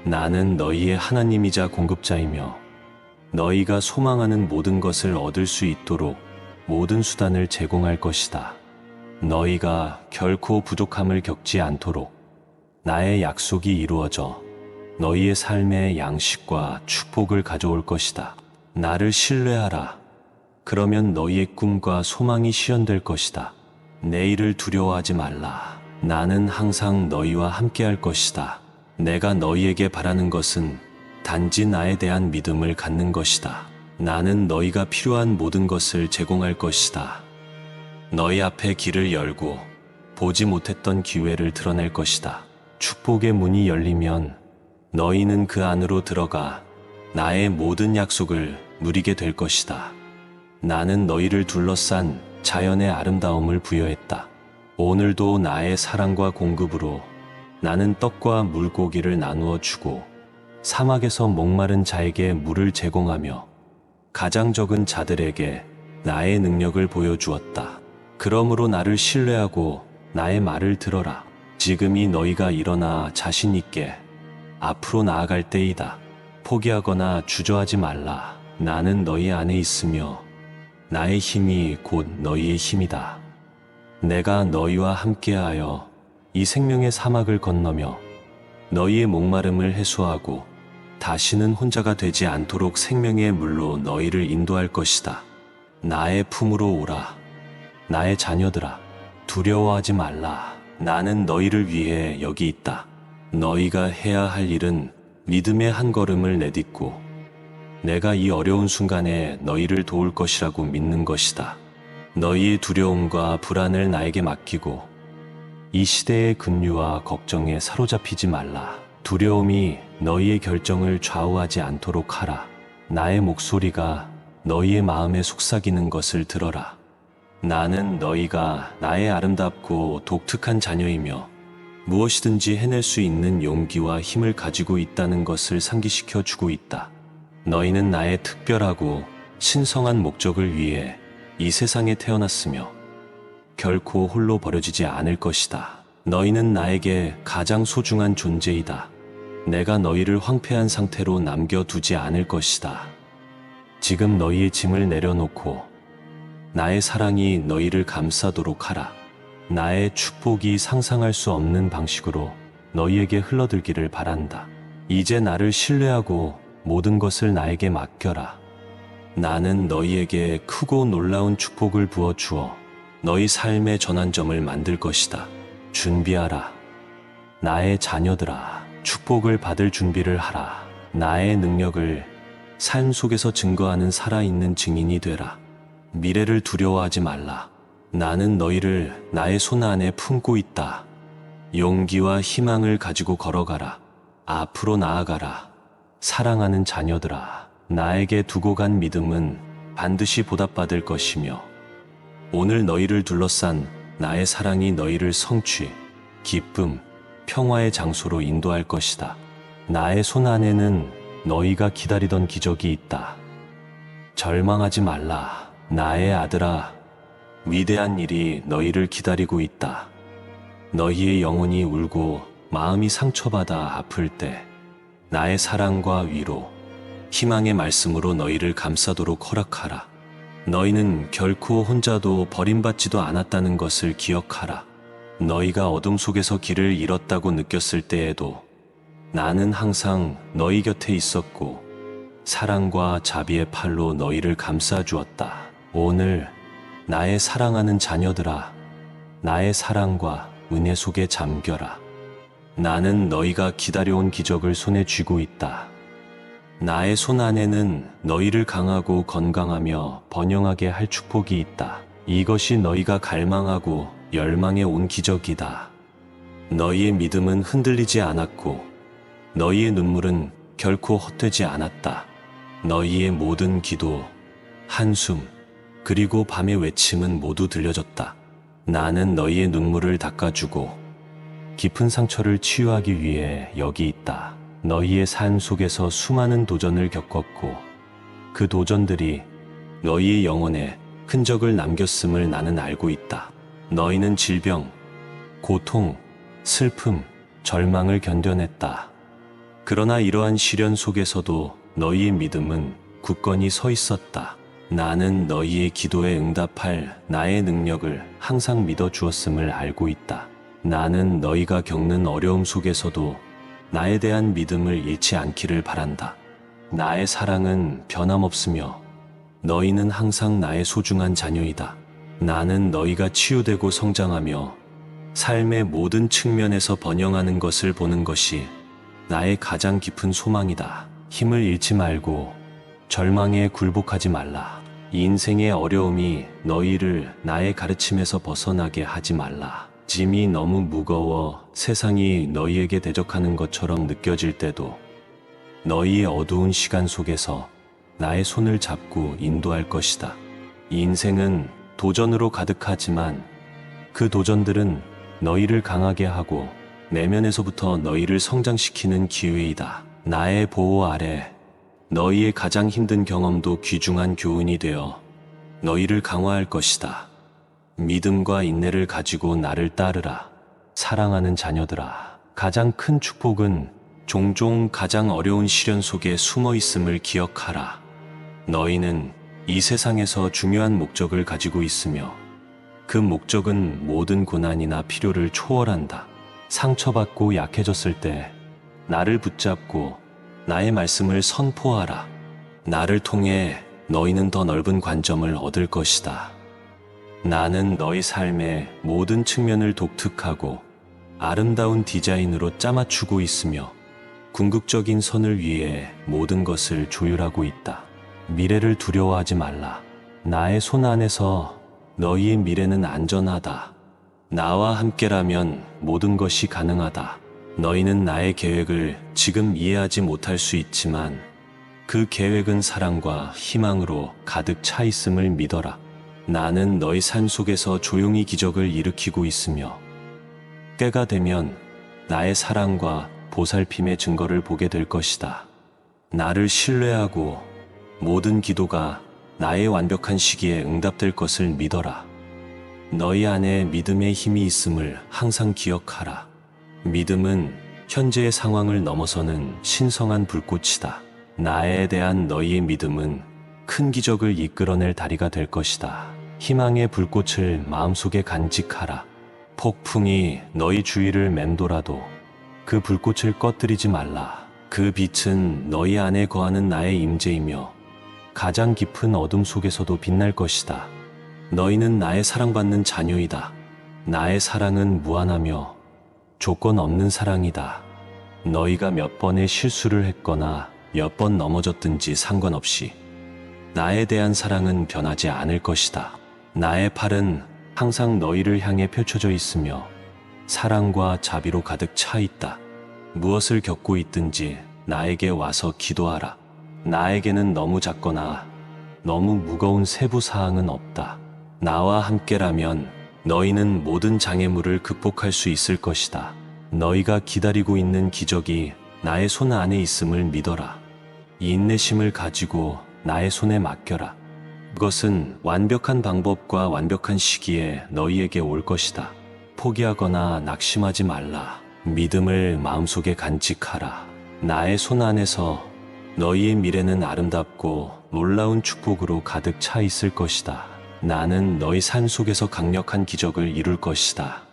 나는 너희의 하나님이자 공급자이며 너희가 소망하는 모든 것을 얻을 수 있도록 모든 수단을 제공할 것이다. 너희가 결코 부족함을 겪지 않도록 나의 약속이 이루어져 너희의 삶에 양식과 축복을 가져올 것이다. 나를 신뢰하라. 그러면 너희의 꿈과 소망이 실현될 것이다. 내일을 두려워하지 말라. 나는 항상 너희와 함께할 것이다. 내가 너희에게 바라는 것은 단지 나에 대한 믿음을 갖는 것이다. 나는 너희가 필요한 모든 것을 제공할 것이다. 너희 앞에 길을 열고 보지 못했던 기회를 드러낼 것이다. 축복의 문이 열리면 너희는 그 안으로 들어가 나의 모든 약속을 누리게 될 것이다. 나는 너희를 둘러싼 자연의 아름다움을 부여했다. 오늘도 나의 사랑과 공급으로 나는 떡과 물고기를 나누어 주고 사막에서 목마른 자에게 물을 제공하며 가장 적은 자들에게 나의 능력을 보여주었다. 그러므로 나를 신뢰하고 나의 말을 들어라. 지금이 너희가 일어나 자신 있게 앞으로 나아갈 때이다. 포기하거나 주저하지 말라. 나는 너희 안에 있으며 나의 힘이 곧 너희의 힘이다. 내가 너희와 함께하여 이 생명의 사막을 건너며 너희의 목마름을 해소하고 다시는 혼자가 되지 않도록 생명의 물로 너희를 인도할 것이다. 나의 품으로 오라. 나의 자녀들아, 두려워하지 말라. 나는 너희를 위해 여기 있다. 너희가 해야 할 일은 믿음의 한 걸음을 내딛고 내가 이 어려운 순간에 너희를 도울 것이라고 믿는 것이다. 너희의 두려움과 불안을 나에게 맡기고 이 시대의 급류와 걱정에 사로잡히지 말라. 두려움이 너희의 결정을 좌우하지 않도록 하라. 나의 목소리가 너희의 마음에 속삭이는 것을 들어라. 나는 너희가 나의 아름답고 독특한 자녀이며 무엇이든지 해낼 수 있는 용기와 힘을 가지고 있다는 것을 상기시켜 주고 있다. 너희는 나의 특별하고 신성한 목적을 위해 이 세상에 태어났으며 결코 홀로 버려지지 않을 것이다. 너희는 나에게 가장 소중한 존재이다. 내가 너희를 황폐한 상태로 남겨두지 않을 것이다. 지금 너희의 짐을 내려놓고 나의 사랑이 너희를 감싸도록 하라. 나의 축복이 상상할 수 없는 방식으로 너희에게 흘러들기를 바란다. 이제 나를 신뢰하고 모든 것을 나에게 맡겨라. 나는 너희에게 크고 놀라운 축복을 부어주어 너희 삶의 전환점을 만들 것이다. 준비하라. 나의 자녀들아, 축복을 받을 준비를 하라. 나의 능력을 삶 속에서 증거하는 살아있는 증인이 되라. 미래를 두려워하지 말라. 나는 너희를 나의 손 안에 품고 있다. 용기와 희망을 가지고 걸어가라. 앞으로 나아가라. 사랑하는 자녀들아, 나에게 두고 간 믿음은 반드시 보답받을 것이며 오늘 너희를 둘러싼 나의 사랑이 너희를 성취, 기쁨, 평화의 장소로 인도할 것이다. 나의 손 안에는 너희가 기다리던 기적이 있다. 절망하지 말라. 나의 아들아, 위대한 일이 너희를 기다리고 있다. 너희의 영혼이 울고 마음이 상처받아 아플 때 나의 사랑과 위로, 희망의 말씀으로 너희를 감싸도록 허락하라. 너희는 결코 혼자도 버림받지도 않았다는 것을 기억하라. 너희가 어둠 속에서 길을 잃었다고 느꼈을 때에도 나는 항상 너희 곁에 있었고 사랑과 자비의 팔로 너희를 감싸 주었다. 오늘 나의 사랑하는 자녀들아, 나의 사랑과 은혜 속에 잠겨라. 나는 너희가 기다려온 기적을 손에 쥐고 있다. 나의 손 안에는 너희를 강하고 건강하며 번영하게 할 축복이 있다. 이것이 너희가 갈망하고 열망해 온 기적이다. 너희의 믿음은 흔들리지 않았고 너희의 눈물은 결코 헛되지 않았다. 너희의 모든 기도, 한숨, 그리고 밤의 외침은 모두 들려졌다. 나는 너희의 눈물을 닦아주고 깊은 상처를 치유하기 위해 여기 있다. 너희의 삶 속에서 수많은 도전을 겪었고 그 도전들이 너희의 영혼에 흔적을 남겼음을 나는 알고 있다. 너희는 질병, 고통, 슬픔, 절망을 견뎌냈다. 그러나 이러한 시련 속에서도 너희의 믿음은 굳건히 서 있었다. 나는 너희의 기도에 응답할 나의 능력을 항상 믿어주었음을 알고 있다. 나는 너희가 겪는 어려움 속에서도 나에 대한 믿음을 잃지 않기를 바란다. 나의 사랑은 변함없으며 너희는 항상 나의 소중한 자녀이다. 나는 너희가 치유되고 성장하며 삶의 모든 측면에서 번영하는 것을 보는 것이 나의 가장 깊은 소망이다. 힘을 잃지 말고 절망에 굴복하지 말라. 인생의 어려움이 너희를 나의 가르침에서 벗어나게 하지 말라. 짐이 너무 무거워 세상이 너희에게 대적하는 것처럼 느껴질 때도 너희의 어두운 시간 속에서 나의 손을 잡고 인도할 것이다. 인생은 도전으로 가득하지만 그 도전들은 너희를 강하게 하고 내면에서부터 너희를 성장시키는 기회이다. 나의 보호 아래 너희의 가장 힘든 경험도 귀중한 교훈이 되어 너희를 강화할 것이다. 믿음과 인내를 가지고 나를 따르라. 사랑하는 자녀들아, 가장 큰 축복은 종종 가장 어려운 시련 속에 숨어 있음을 기억하라. 너희는 이 세상에서 중요한 목적을 가지고 있으며 그 목적은 모든 고난이나 필요를 초월한다. 상처받고 약해졌을 때 나를 붙잡고 나의 말씀을 선포하라. 나를 통해 너희는 더 넓은 관점을 얻을 것이다. 나는 너희 삶의 모든 측면을 독특하고 아름다운 디자인으로 짜맞추고 있으며 궁극적인 선을 위해 모든 것을 조율하고 있다. 미래를 두려워하지 말라. 나의 손 안에서 너희의 미래는 안전하다. 나와 함께라면 모든 것이 가능하다. 너희는 나의 계획을 지금 이해하지 못할 수 있지만 그 계획은 사랑과 희망으로 가득 차 있음을 믿어라. 나는 너희 삶 속에서 조용히 기적을 일으키고 있으며 때가 되면 나의 사랑과 보살핌의 증거를 보게 될 것이다. 나를 신뢰하고 모든 기도가 나의 완벽한 시기에 응답될 것을 믿어라. 너희 안에 믿음의 힘이 있음을 항상 기억하라. 믿음은 현재의 상황을 넘어서는 신성한 불꽃이다. 나에 대한 너희의 믿음은 큰 기적을 이끌어낼 다리가 될 것이다. 희망의 불꽃을 마음속에 간직하라. 폭풍이 너희 주위를 맴돌아도 그 불꽃을 꺼뜨리지 말라. 그 빛은 너희 안에 거하는 나의 임재이며 가장 깊은 어둠 속에서도 빛날 것이다. 너희는 나의 사랑받는 자녀이다. 나의 사랑은 무한하며 조건 없는 사랑이다. 너희가 몇 번의 실수를 했거나 몇 번 넘어졌든지 상관없이 나에 대한 사랑은 변하지 않을 것이다. 나의 팔은 항상 너희를 향해 펼쳐져 있으며 사랑과 자비로 가득 차 있다. 무엇을 겪고 있든지 나에게 와서 기도하라. 나에게는 너무 작거나 너무 무거운 세부 사항은 없다. 나와 함께라면 너희는 모든 장애물을 극복할 수 있을 것이다. 너희가 기다리고 있는 기적이 나의 손 안에 있음을 믿어라. 이 인내심을 가지고 나의 손에 맡겨라. 그것은 완벽한 방법과 완벽한 시기에 너희에게 올 것이다. 포기하거나 낙심하지 말라. 믿음을 마음속에 간직하라. 나의 손 안에서 너희의 미래는 아름답고 놀라운 축복으로 가득 차 있을 것이다. 나는 너희 삶 속에서 강력한 기적을 이룰 것이다.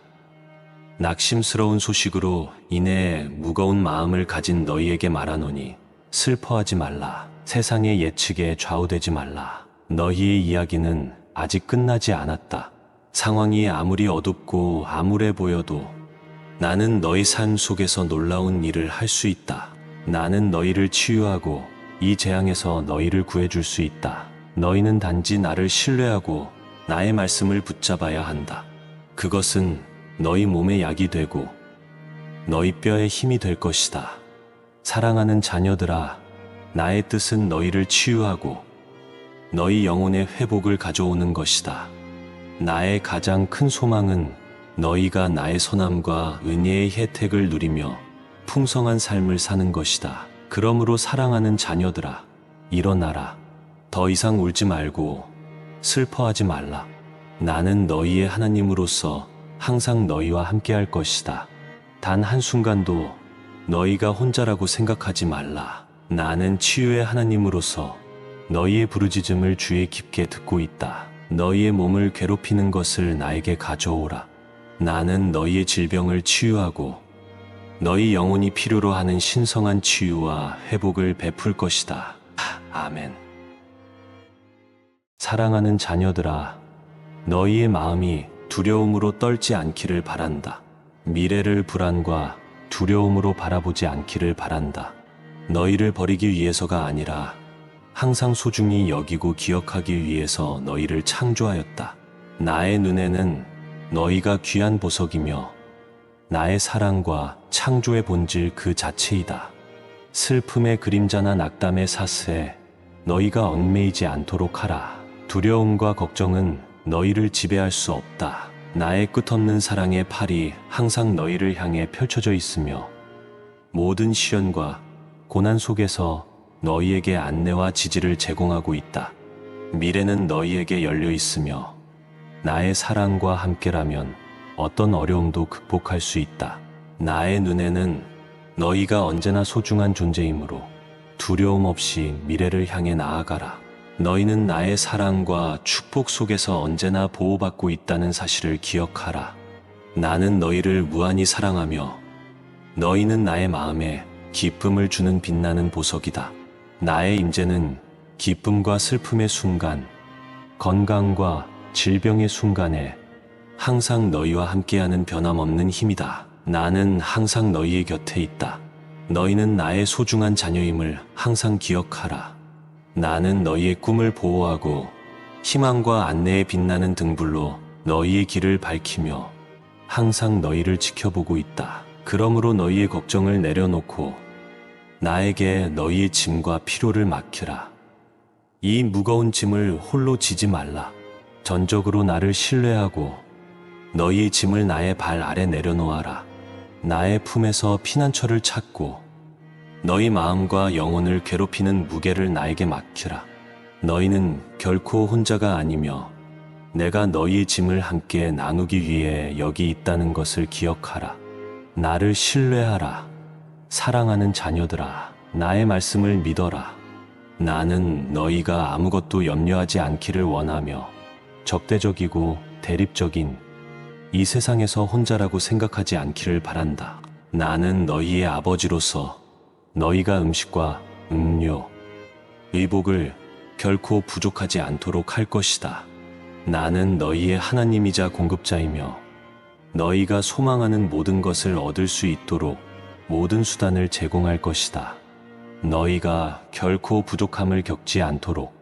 낙심스러운 소식으로 인해 무거운 마음을 가진 너희에게 말하노니 슬퍼하지 말라. 세상의 예측에 좌우되지 말라. 너희의 이야기는 아직 끝나지 않았다. 상황이 아무리 어둡고 암울해 보여도 나는 너희 삶 속에서 놀라운 일을 할 수 있다. 나는 너희를 치유하고 이 재앙에서 너희를 구해줄 수 있다. 너희는 단지 나를 신뢰하고 나의 말씀을 붙잡아야 한다. 그것은 너희 몸의 약이 되고 너희 뼈의 힘이 될 것이다. 사랑하는 자녀들아, 나의 뜻은 너희를 치유하고 너희 영혼의 회복을 가져오는 것이다. 나의 가장 큰 소망은 너희가 나의 선함과 은혜의 혜택을 누리며 풍성한 삶을 사는 것이다. 그러므로 사랑하는 자녀들아, 일어나라. 더 이상 울지 말고 슬퍼하지 말라. 나는 너희의 하나님으로서 항상 너희와 함께 할 것이다. 단 한순간도 너희가 혼자라고 생각하지 말라. 나는 치유의 하나님으로서 너희의 부르짖음을 주의 깊게 듣고 있다. 너희의 몸을 괴롭히는 것을 나에게 가져오라. 나는 너희의 질병을 치유하고 너희 영혼이 필요로 하는 신성한 치유와 회복을 베풀 것이다. 아멘. 사랑하는 자녀들아, 너희의 마음이 두려움으로 떨지 않기를 바란다. 미래를 불안과 두려움으로 바라보지 않기를 바란다. 너희를 버리기 위해서가 아니라 항상 소중히 여기고 기억하기 위해서 너희를 창조하였다. 나의 눈에는 너희가 귀한 보석이며 나의 사랑과 창조의 본질 그 자체이다. 슬픔의 그림자나 낙담의 사슬에 너희가 얽매이지 않도록 하라. 두려움과 걱정은 너희를 지배할 수 없다. 나의 끝없는 사랑의 팔이 항상 너희를 향해 펼쳐져 있으며 모든 시련과 고난 속에서 너희에게 안내와 지지를 제공하고 있다. 미래는 너희에게 열려 있으며 나의 사랑과 함께라면 어떤 어려움도 극복할 수 있다. 나의 눈에는 너희가 언제나 소중한 존재이므로 두려움 없이 미래를 향해 나아가라. 너희는 나의 사랑과 축복 속에서 언제나 보호받고 있다는 사실을 기억하라. 나는 너희를 무한히 사랑하며 너희는 나의 마음에 기쁨을 주는 빛나는 보석이다. 나의 임재는 기쁨과 슬픔의 순간, 건강과 질병의 순간에 항상 너희와 함께하는 변함없는 힘이다. 나는 항상 너희의 곁에 있다. 너희는 나의 소중한 자녀임을 항상 기억하라. 나는 너희의 꿈을 보호하고 희망과 안내에 빛나는 등불로 너희의 길을 밝히며 항상 너희를 지켜보고 있다. 그러므로 너희의 걱정을 내려놓고 나에게 너희의 짐과 피로를 맡기라. 이 무거운 짐을 홀로 지지 말라. 전적으로 나를 신뢰하고 너희의 짐을 나의 발 아래 내려놓아라. 나의 품에서 피난처를 찾고 너희 마음과 영혼을 괴롭히는 무게를 나에게 맡기라. 너희는 결코 혼자가 아니며 내가 너희의 짐을 함께 나누기 위해 여기 있다는 것을 기억하라. 나를 신뢰하라. 사랑하는 자녀들아, 나의 말씀을 믿어라. 나는 너희가 아무것도 염려하지 않기를 원하며 적대적이고 대립적인 이 세상에서 혼자라고 생각하지 않기를 바란다. 나는 너희의 아버지로서 너희가 음식과 음료, 의복을 결코 부족하지 않도록 할 것이다. 나는 너희의 하나님이자 공급자이며 너희가 소망하는 모든 것을 얻을 수 있도록 모든 수단을 제공할 것이다. 너희가 결코 부족함을 겪지 않도록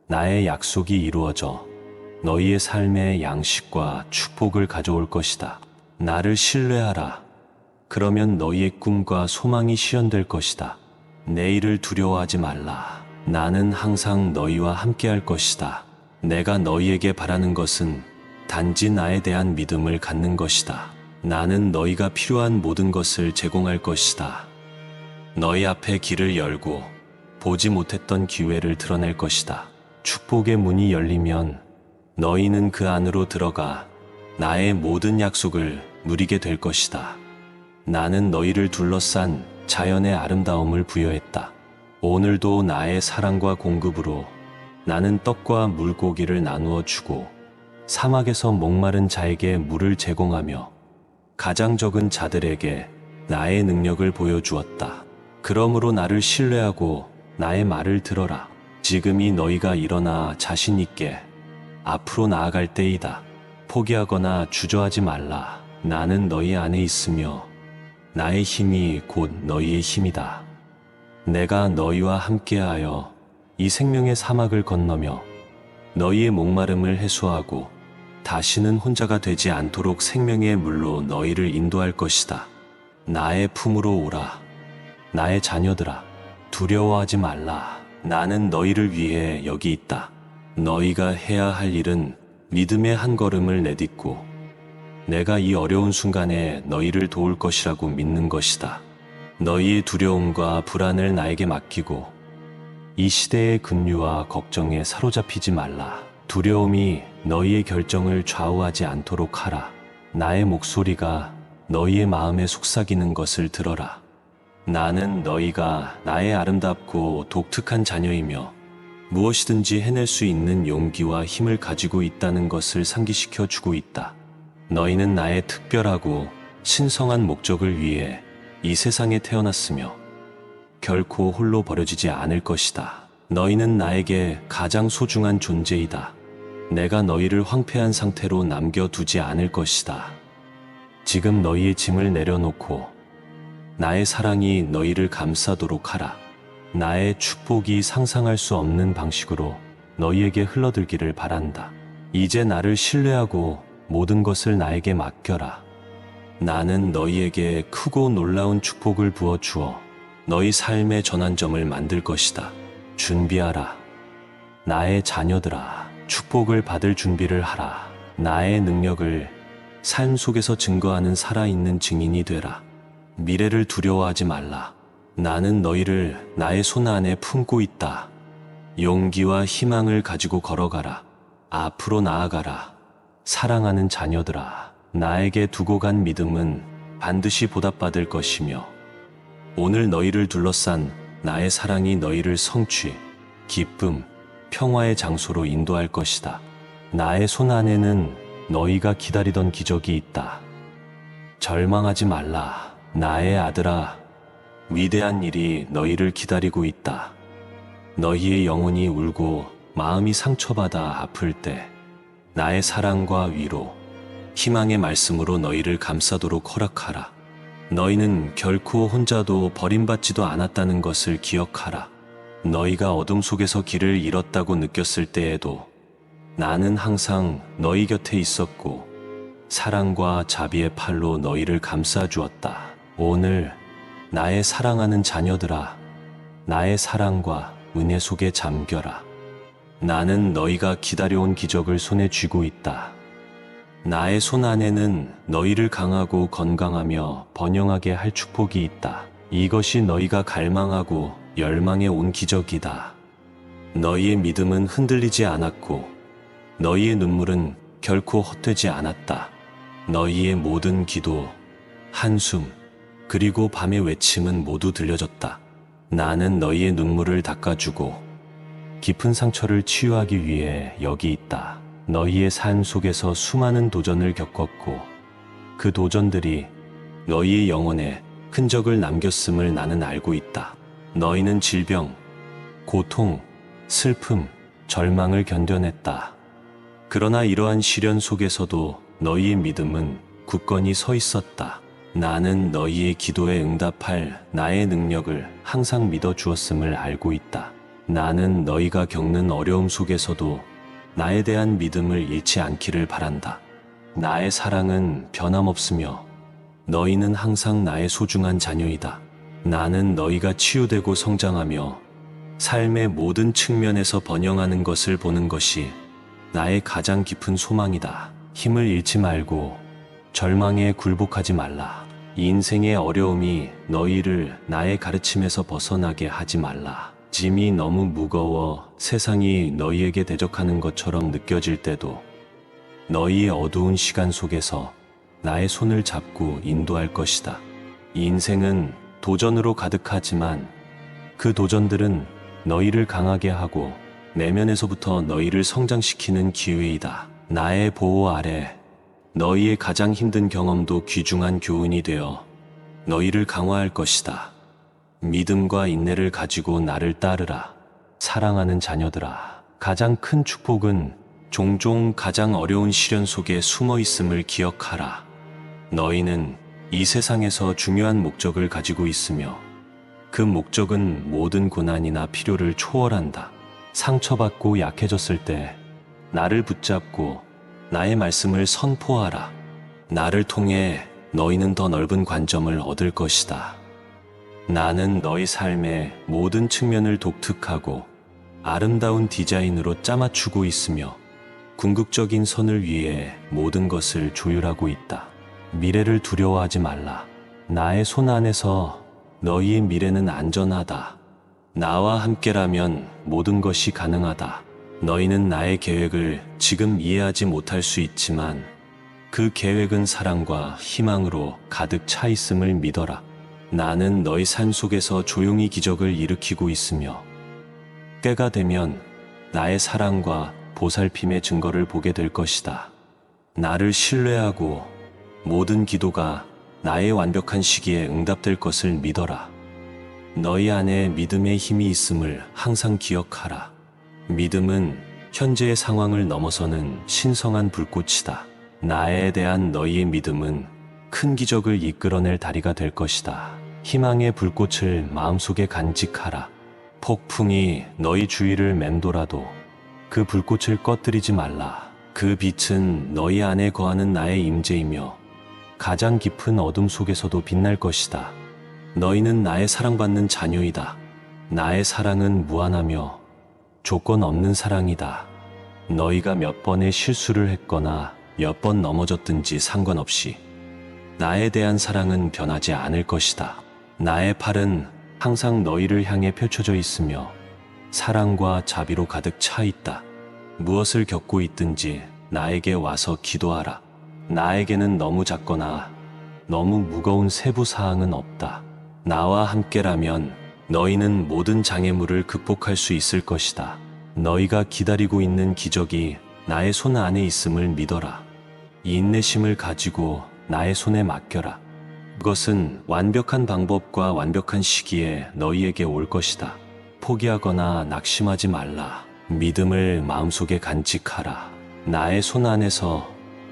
나의 약속이 이루어져 너희의 삶에 양식과 축복을 가져올 것이다. 나를 신뢰하라. 그러면 너희의 꿈과 소망이 실현될 것이다. 내일을 두려워하지 말라. 나는 항상 너희와 함께할 것이다. 내가 너희에게 바라는 것은 단지 나에 대한 믿음을 갖는 것이다. 나는 너희가 필요한 모든 것을 제공할 것이다. 너희 앞에 길을 열고 보지 못했던 기회를 드러낼 것이다. 축복의 문이 열리면 너희는 그 안으로 들어가 나의 모든 약속을 누리게 될 것이다. 나는 너희를 둘러싼 자연의 아름다움을 부여했다. 오늘도 나의 사랑과 공급으로 나는 떡과 물고기를 나누어 주고 사막에서 목마른 자에게 물을 제공하며 가장 적은 자들에게 나의 능력을 보여주었다. 그러므로 나를 신뢰하고 나의 말을 들어라. 지금이 너희가 일어나 자신 있게 앞으로 나아갈 때이다. 포기하거나 주저하지 말라. 나는 너희 안에 있으며 나의 힘이 곧 너희의 힘이다. 내가 너희와 함께하여 이 생명의 사막을 건너며 너희의 목마름을 해소하고 다시는 혼자가 되지 않도록 생명의 물로 너희를 인도할 것이다. 나의 품으로 오라. 나의 자녀들아, 두려워하지 말라. 나는 너희를 위해 여기 있다. 너희가 해야 할 일은 믿음의 한 걸음을 내딛고 내가 이 어려운 순간에 너희를 도울 것이라고 믿는 것이다. 너희의 두려움과 불안을 나에게 맡기고 이 시대의 급류와 걱정에 사로잡히지 말라. 두려움이 너희의 결정을 좌우하지 않도록 하라. 나의 목소리가 너희의 마음에 속삭이는 것을 들어라. 나는 너희가 나의 아름답고 독특한 자녀이며 무엇이든지 해낼 수 있는 용기와 힘을 가지고 있다는 것을 상기시켜 주고 있다. 너희는 나의 특별하고 신성한 목적을 위해 이 세상에 태어났으며 결코 홀로 버려지지 않을 것이다. 너희는 나에게 가장 소중한 존재이다. 내가 너희를 황폐한 상태로 남겨두지 않을 것이다. 지금 너희의 짐을 내려놓고 나의 사랑이 너희를 감싸도록 하라. 나의 축복이 상상할 수 없는 방식으로 너희에게 흘러들기를 바란다. 이제 나를 신뢰하고 모든 것을 나에게 맡겨라. 나는 너희에게 크고 놀라운 축복을 부어주어 너희 삶의 전환점을 만들 것이다. 준비하라. 나의 자녀들아, 축복을 받을 준비를 하라. 나의 능력을 삶 속에서 증거하는 살아있는 증인이 되라. 미래를 두려워하지 말라. 나는 너희를 나의 손 안에 품고 있다. 용기와 희망을 가지고 걸어가라. 앞으로 나아가라. 사랑하는 자녀들아, 나에게 두고 간 믿음은 반드시 보답받을 것이며 오늘 너희를 둘러싼 나의 사랑이 너희를 성취, 기쁨, 평화의 장소로 인도할 것이다. 나의 손 안에는 너희가 기다리던 기적이 있다. 절망하지 말라. 나의 아들아, 위대한 일이 너희를 기다리고 있다. 너희의 영혼이 울고 마음이 상처받아 아플 때 나의 사랑과 위로, 희망의 말씀으로 너희를 감싸도록 허락하라. 너희는 결코 혼자도 버림받지도 않았다는 것을 기억하라. 너희가 어둠 속에서 길을 잃었다고 느꼈을 때에도 나는 항상 너희 곁에 있었고 사랑과 자비의 팔로 너희를 감싸 주었다. 오늘 나의 사랑하는 자녀들아, 나의 사랑과 은혜 속에 잠겨라. 나는 너희가 기다려온 기적을 손에 쥐고 있다. 나의 손 안에는 너희를 강하고 건강하며 번영하게 할 축복이 있다. 이것이 너희가 갈망하고 열망해 온 기적이다. 너희의 믿음은 흔들리지 않았고 너희의 눈물은 결코 헛되지 않았다. 너희의 모든 기도, 한숨, 그리고 밤의 외침은 모두 들려졌다. 나는 너희의 눈물을 닦아주고 깊은 상처를 치유하기 위해 여기 있다. 너희의 삶 속에서 수많은 도전을 겪었고 그 도전들이 너희의 영혼에 흔적을 남겼음을 나는 알고 있다. 너희는 질병, 고통, 슬픔, 절망을 견뎌냈다. 그러나 이러한 시련 속에서도 너희의 믿음은 굳건히 서 있었다. 나는 너희의 기도에 응답할 나의 능력을 항상 믿어 주었음을 알고 있다. 나는 너희가 겪는 어려움 속에서도 나에 대한 믿음을 잃지 않기를 바란다. 나의 사랑은 변함없으며 너희는 항상 나의 소중한 자녀이다. 나는 너희가 치유되고 성장하며 삶의 모든 측면에서 번영하는 것을 보는 것이 나의 가장 깊은 소망이다. 힘을 잃지 말고 절망에 굴복하지 말라. 인생의 어려움이 너희를 나의 가르침에서 벗어나게 하지 말라. 짐이 너무 무거워 세상이 너희에게 대적하는 것처럼 느껴질 때도 너희의 어두운 시간 속에서 나의 손을 잡고 인도할 것이다. 인생은 도전으로 가득하지만 그 도전들은 너희를 강하게 하고 내면에서부터 너희를 성장시키는 기회이다. 나의 보호 아래 너희의 가장 힘든 경험도 귀중한 교훈이 되어 너희를 강화할 것이다. 믿음과 인내를 가지고 나를 따르라. 사랑하는 자녀들아, 가장 큰 축복은 종종 가장 어려운 시련 속에 숨어 있음을 기억하라. 너희는 이 세상에서 중요한 목적을 가지고 있으며 그 목적은 모든 고난이나 필요를 초월한다. 상처받고 약해졌을 때 나를 붙잡고 나의 말씀을 선포하라. 나를 통해 너희는 더 넓은 관점을 얻을 것이다. 나는 너희 삶의 모든 측면을 독특하고 아름다운 디자인으로 짜맞추고 있으며 궁극적인 선을 위해 모든 것을 조율하고 있다. 미래를 두려워하지 말라. 나의 손 안에서 너희의 미래는 안전하다. 나와 함께라면 모든 것이 가능하다. 너희는 나의 계획을 지금 이해하지 못할 수 있지만 그 계획은 사랑과 희망으로 가득 차 있음을 믿어라. 나는 너희 삶 속에서 조용히 기적을 일으키고 있으며 때가 되면 나의 사랑과 보살핌의 증거를 보게 될 것이다. 나를 신뢰하고 모든 기도가 나의 완벽한 시기에 응답될 것을 믿어라. 너희 안에 믿음의 힘이 있음을 항상 기억하라. 믿음은 현재의 상황을 넘어서는 신성한 불꽃이다. 나에 대한 너희의 믿음은 큰 기적을 이끌어낼 다리가 될 것이다. 희망의 불꽃을 마음속에 간직하라. 폭풍이 너희 주위를 맴돌아도 그 불꽃을 꺼뜨리지 말라. 그 빛은 너희 안에 거하는 나의 임재이며 가장 깊은 어둠 속에서도 빛날 것이다. 너희는 나의 사랑받는 자녀이다. 나의 사랑은 무한하며 조건 없는 사랑이다. 너희가 몇 번의 실수를 했거나 몇 번 넘어졌든지 상관없이 나에 대한 사랑은 변하지 않을 것이다. 나의 팔은 항상 너희를 향해 펼쳐져 있으며 사랑과 자비로 가득 차 있다. 무엇을 겪고 있든지 나에게 와서 기도하라. 나에게는 너무 작거나 너무 무거운 세부 사항은 없다. 나와 함께라면 너희는 모든 장애물을 극복할 수 있을 것이다. 너희가 기다리고 있는 기적이 나의 손 안에 있음을 믿어라. 이 인내심을 가지고 나의 손에 맡겨라. 그것은 완벽한 방법과 완벽한 시기에 너희에게 올 것이다. 포기하거나 낙심하지 말라. 믿음을 마음속에 간직하라. 나의 손 안에서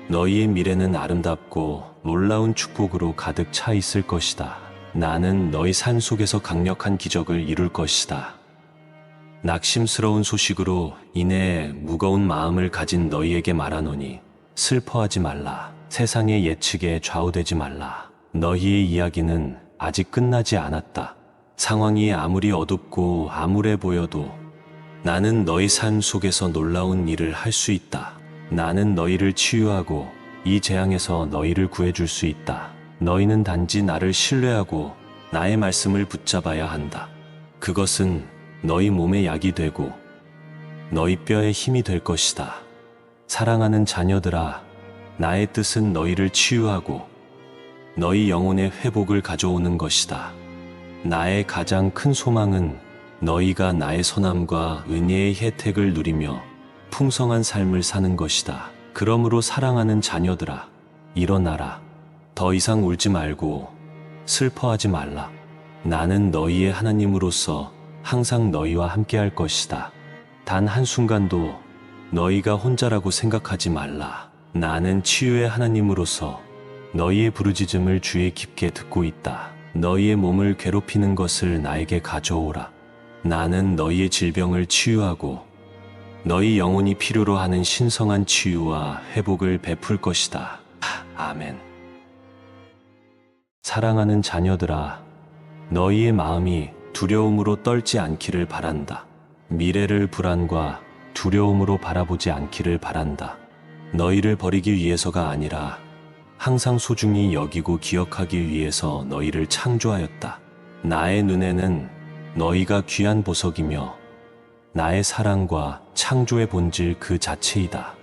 너희의 미래는 아름답고 놀라운 축복으로 가득 차 있을 것이다. 나는 너희 삶 속에서 강력한 기적을 이룰 것이다. 낙심스러운 소식으로 인해 무거운 마음을 가진 너희에게 말하노니 슬퍼하지 말라. 세상의 예측에 좌우되지 말라. 너희의 이야기는 아직 끝나지 않았다. 상황이 아무리 어둡고 암울해 보여도 나는 너희 삶 속에서 놀라운 일을 할 수 있다. 나는 너희를 치유하고 이 재앙에서 너희를 구해줄 수 있다. 너희는 단지 나를 신뢰하고 나의 말씀을 붙잡아야 한다. 그것은 너희 몸의 약이 되고 너희 뼈의 힘이 될 것이다. 사랑하는 자녀들아, 나의 뜻은 너희를 치유하고 너희 영혼의 회복을 가져오는 것이다. 나의 가장 큰 소망은 너희가 나의 선함과 은혜의 혜택을 누리며 풍성한 삶을 사는 것이다. 그러므로 사랑하는 자녀들아, 일어나라. 더 이상 울지 말고 슬퍼하지 말라. 나는 너희의 하나님으로서 항상 너희와 함께할 것이다. 단 한순간도 너희가 혼자라고 생각하지 말라. 나는 치유의 하나님으로서 너희의 부르짖음을 주의 깊게 듣고 있다. 너희의 몸을 괴롭히는 것을 나에게 가져오라. 나는 너희의 질병을 치유하고 너희 영혼이 필요로 하는 신성한 치유와 회복을 베풀 것이다. 아멘. 사랑하는 자녀들아, 너희의 마음이 두려움으로 떨지 않기를 바란다. 미래를 불안과 두려움으로 바라보지 않기를 바란다. 너희를 버리기 위해서가 아니라 항상 소중히 여기고 기억하기 위해서 너희를 창조하였다. 나의 눈에는 너희가 귀한 보석이며 나의 사랑과 창조의 본질 그 자체이다.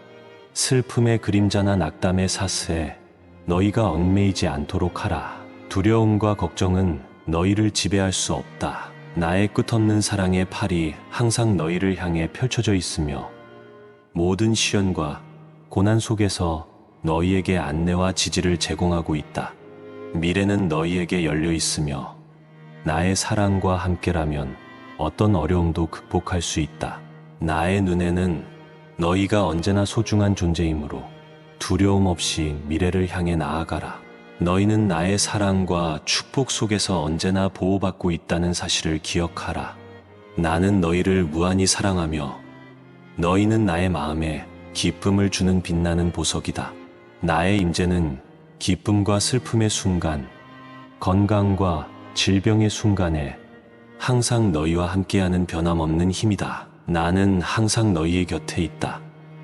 슬픔의 그림자나 낙담의 사슬에 너희가 얽매이지 않도록 하라. 두려움과 걱정은 너희를 지배할 수 없다. 나의 끝없는 사랑의 팔이 항상 너희를 향해 펼쳐져 있으며 모든 시련과 고난 속에서 너희에게 안내와 지지를 제공하고 있다. 미래는 너희에게 열려 있으며 나의 사랑과 함께라면 어떤 어려움도 극복할 수 있다. 나의 눈에는 너희가 언제나 소중한 존재이므로 두려움 없이 미래를 향해 나아가라. 너희는 나의 사랑과 축복 속에서 언제나 보호받고 있다는 사실을 기억하라. 나는 너희를 무한히 사랑하며 너희는 나의 마음에 기쁨을 주는 빛나는 보석이다. 나의 임재는 기쁨과 슬픔의 순간, 건강과 질병의 순간에 항상 너희와 함께하는 변함없는 힘이다. 나는 항상 너희의 곁에 있다.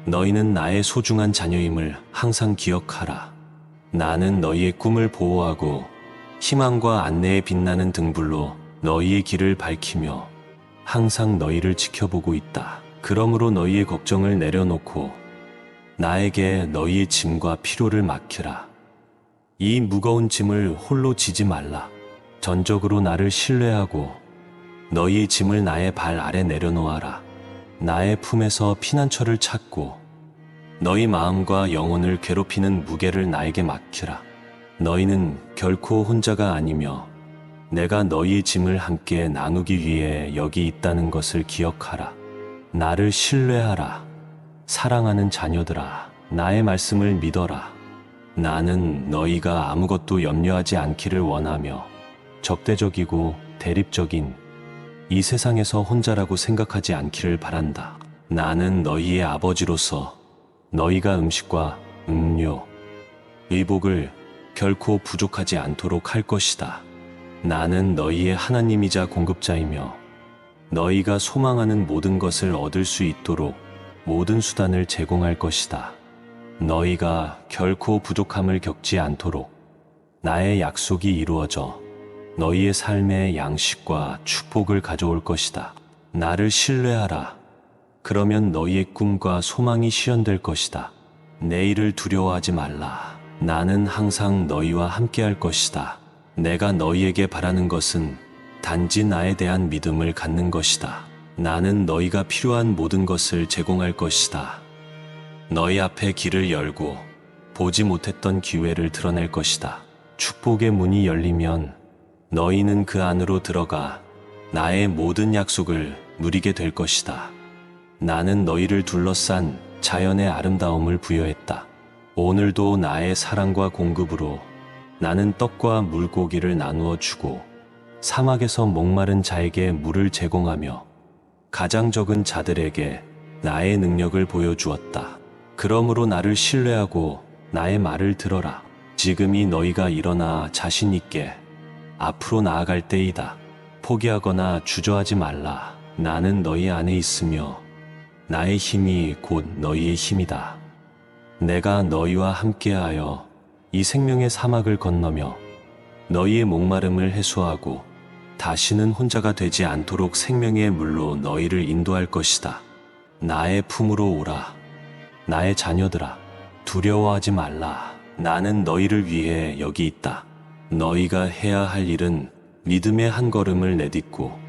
너희는 나의 소중한 자녀임을 항상 기억하라. 나는 너희의 꿈을 보호하고 희망과 안내에 빛나는 등불로 너희의 길을 밝히며 항상 너희를 지켜보고 있다. 그러므로 너희의 걱정을 내려놓고 나에게 너희의 짐과 피로를 맡기라. 이 무거운 짐을 홀로 지지 말라. 전적으로 나를 신뢰하고 너희의 짐을 나의 발 아래 내려놓아라. 나의 품에서 피난처를 찾고 너희 마음과 영혼을 괴롭히는 무게를 나에게 맡기라. 너희는 결코 혼자가 아니며 내가 너희의 짐을 함께 나누기 위해 여기 있다는 것을 기억하라. 나를 신뢰하라. 사랑하는 자녀들아, 나의 말씀을 믿어라. 나는 너희가 아무것도 염려하지 않기를 원하며 적대적이고 대립적인 이 세상에서 혼자라고 생각하지 않기를 바란다. 나는 너희의 아버지로서 너희가 음식과 음료, 의복을 결코 부족하지 않도록 할 것이다. 나는 너희의 하나님이자 공급자이며 너희가 소망하는 모든 것을 얻을 수 있도록 모든 수단을 제공할 것이다. 너희가 결코 부족함을 겪지 않도록 나의 약속이 이루어져 너희의 삶에 양식과 축복을 가져올 것이다. 나를 신뢰하라. 그러면 너희의 꿈과 소망이 실현될 것이다. 내일을 두려워하지 말라. 나는 항상 너희와 함께할 것이다. 내가 너희에게 바라는 것은 단지 나에 대한 믿음을 갖는 것이다. 나는 너희가 필요한 모든 것을 제공할 것이다. 너희 앞에 길을 열고 보지 못했던 기회를 드러낼 것이다. 축복의 문이 열리면 너희는 그 안으로 들어가 나의 모든 약속을 누리게 될 것이다. 나는 너희를 둘러싼 자연의 아름다움을 부여했다. 오늘도 나의 사랑과 공급으로 나는 떡과 물고기를 나누어 주고 사막에서 목마른 자에게 물을 제공하며 가장 적은 자들에게 나의 능력을 보여주었다. 그러므로 나를 신뢰하고 나의 말을 들어라. 지금이 너희가 일어나 자신 있게 앞으로 나아갈 때이다. 포기하거나 주저하지 말라. 나는 너희 안에 있으며 나의 힘이 곧 너희의 힘이다. 내가 너희와 함께하여 이 생명의 사막을 건너며 너희의 목마름을 해소하고 다시는 혼자가 되지 않도록 생명의 물로 너희를 인도할 것이다. 나의 품으로 오라. 나의 자녀들아, 두려워하지 말라. 나는 너희를 위해 여기 있다. 너희가 해야 할 일은 믿음의 한 걸음을 내딛고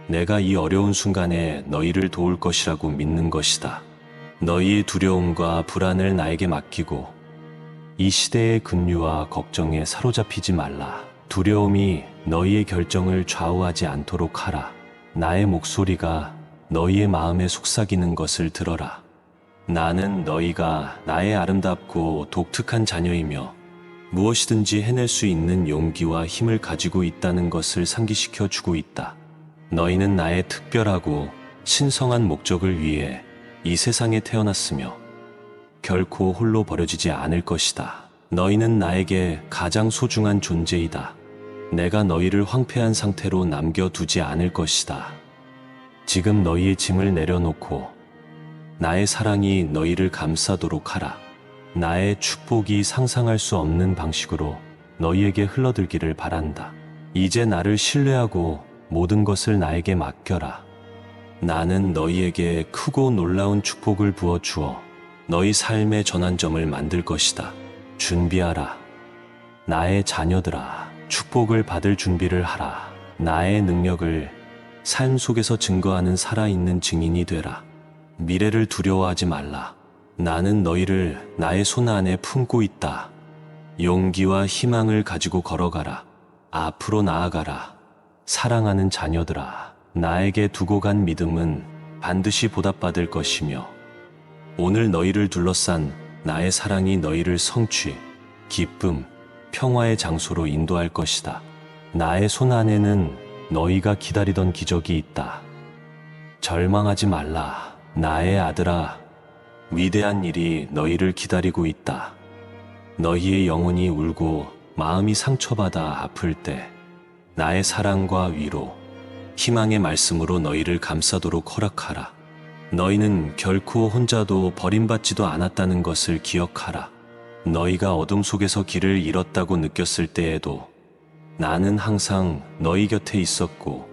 내가 이 어려운 순간에 너희를 도울 것이라고 믿는 것이다. 너희의 두려움과 불안을 나에게 맡기고 이 시대의 급류와 걱정에 사로잡히지 말라. 두려움이 너희의 결정을 좌우하지 않도록 하라. 나의 목소리가 너희의 마음에 속삭이는 것을 들어라. 나는 너희가 나의 아름답고 독특한 자녀이며 무엇이든지 해낼 수 있는 용기와 힘을 가지고 있다는 것을 상기시켜 주고 있다. 너희는 나의 특별하고 신성한 목적을 위해 이 세상에 태어났으며 결코 홀로 버려지지 않을 것이다. 너희는 나에게 가장 소중한 존재이다. 내가 너희를 황폐한 상태로 남겨두지 않을 것이다. 지금 너희의 짐을 내려놓고 나의 사랑이 너희를 감싸도록 하라. 나의 축복이 상상할 수 없는 방식으로 너희에게 흘러들기를 바란다. 이제 나를 신뢰하고 모든 것을 나에게 맡겨라. 나는 너희에게 크고 놀라운 축복을 부어주어 너희 삶의 전환점을 만들 것이다. 준비하라. 나의 자녀들아, 축복을 받을 준비를 하라. 나의 능력을 삶 속에서 증거하는 살아있는 증인이 되라. 미래를 두려워하지 말라. 나는 너희를 나의 손 안에 품고 있다. 용기와 희망을 가지고 걸어가라. 앞으로 나아가라. 사랑하는 자녀들아, 나에게 두고 간 믿음은 반드시 보답받을 것이며 오늘 너희를 둘러싼 나의 사랑이 너희를 성취, 기쁨, 평화의 장소로 인도할 것이다. 나의 손 안에는 너희가 기다리던 기적이 있다. 절망하지 말라. 나의 아들아, 위대한 일이 너희를 기다리고 있다. 너희의 영혼이 울고 마음이 상처받아 아플 때 나의 사랑과 위로, 희망의 말씀으로 너희를 감싸도록 허락하라. 너희는 결코 혼자도 버림받지도 않았다는 것을 기억하라. 너희가 어둠 속에서 길을 잃었다고 느꼈을 때에도 나는 항상 너희 곁에 있었고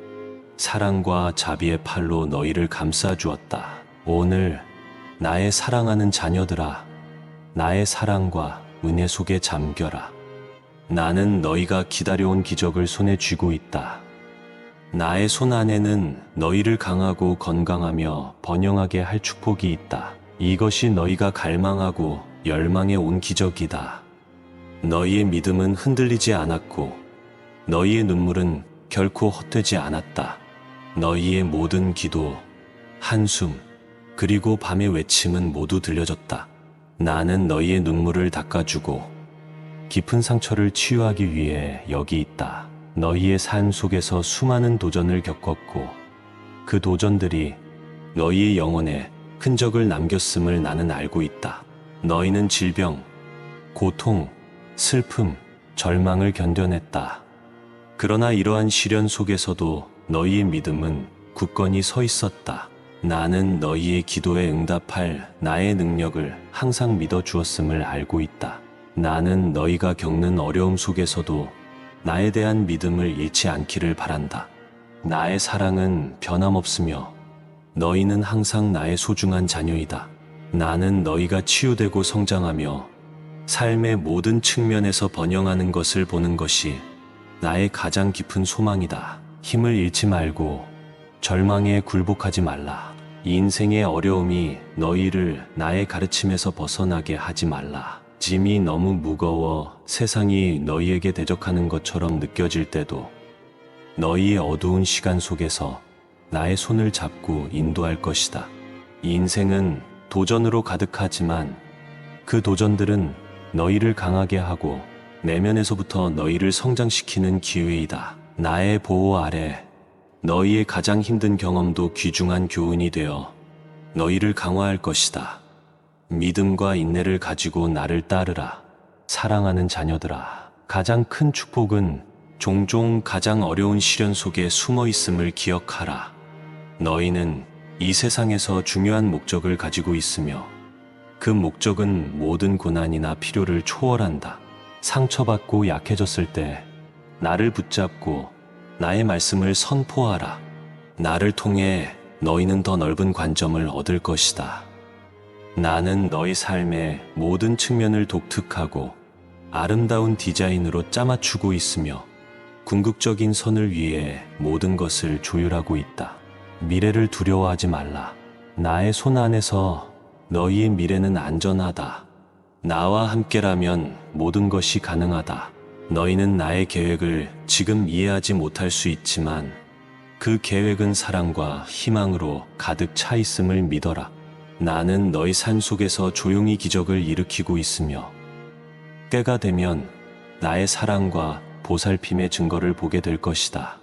사랑과 자비의 팔로 너희를 감싸주었다. 오늘 나의 사랑하는 자녀들아, 나의 사랑과 은혜 속에 잠겨라. 나는 너희가 기다려온 기적을 손에 쥐고 있다. 나의 손 안에는 너희를 강하고 건강하며 번영하게 할 축복이 있다. 이것이 너희가 갈망하고 열망해 온 기적이다. 너희의 믿음은 흔들리지 않았고 너희의 눈물은 결코 헛되지 않았다. 너희의 모든 기도, 한숨, 그리고 밤의 외침은 모두 들려졌다. 나는 너희의 눈물을 닦아주고 깊은 상처를 치유하기 위해 여기 있다. 너희의 삶 속에서 수많은 도전을 겪었고 그 도전들이 너희의 영혼에 흔적을 남겼음을 나는 알고 있다. 너희는 질병, 고통, 슬픔, 절망을 견뎌냈다. 그러나 이러한 시련 속에서도 너희의 믿음은 굳건히 서 있었다. 나는 너희의 기도에 응답할 나의 능력을 항상 믿어주었음을 알고 있다. 나는 너희가 겪는 어려움 속에서도 나에 대한 믿음을 잃지 않기를 바란다. 나의 사랑은 변함없으며 너희는 항상 나의 소중한 자녀이다. 나는 너희가 치유되고 성장하며 삶의 모든 측면에서 번영하는 것을 보는 것이 나의 가장 깊은 소망이다. 힘을 잃지 말고 절망에 굴복하지 말라. 인생의 어려움이 너희를 나의 가르침에서 벗어나게 하지 말라. 짐이 너무 무거워 세상이 너희에게 대적하는 것처럼 느껴질 때도 너희의 어두운 시간 속에서 나의 손을 잡고 인도할 것이다. 인생은 도전으로 가득하지만 그 도전들은 너희를 강하게 하고 내면에서부터 너희를 성장시키는 기회이다. 나의 보호 아래 너희의 가장 힘든 경험도 귀중한 교훈이 되어 너희를 강화할 것이다. 믿음과 인내를 가지고 나를 따르라. 사랑하는 자녀들아, 가장 큰 축복은 종종 가장 어려운 시련 속에 숨어 있음을 기억하라. 너희는 이 세상에서 중요한 목적을 가지고 있으며 그 목적은 모든 고난이나 필요를 초월한다. 상처받고 약해졌을 때 나를 붙잡고 나의 말씀을 선포하라. 나를 통해 너희는 더 넓은 관점을 얻을 것이다. 나는 너희 삶의 모든 측면을 독특하고 아름다운 디자인으로 짜맞추고 있으며 궁극적인 선을 위해 모든 것을 조율하고 있다. 미래를 두려워하지 말라. 나의 손 안에서 너희의 미래는 안전하다. 나와 함께라면 모든 것이 가능하다. 너희는 나의 계획을 지금 이해하지 못할 수 있지만 그 계획은 사랑과 희망으로 가득 차 있음을 믿어라. 나는 너희 삶 속에서 조용히 기적을 일으키고 있으며 때가 되면 나의 사랑과 보살핌의 증거를 보게 될 것이다.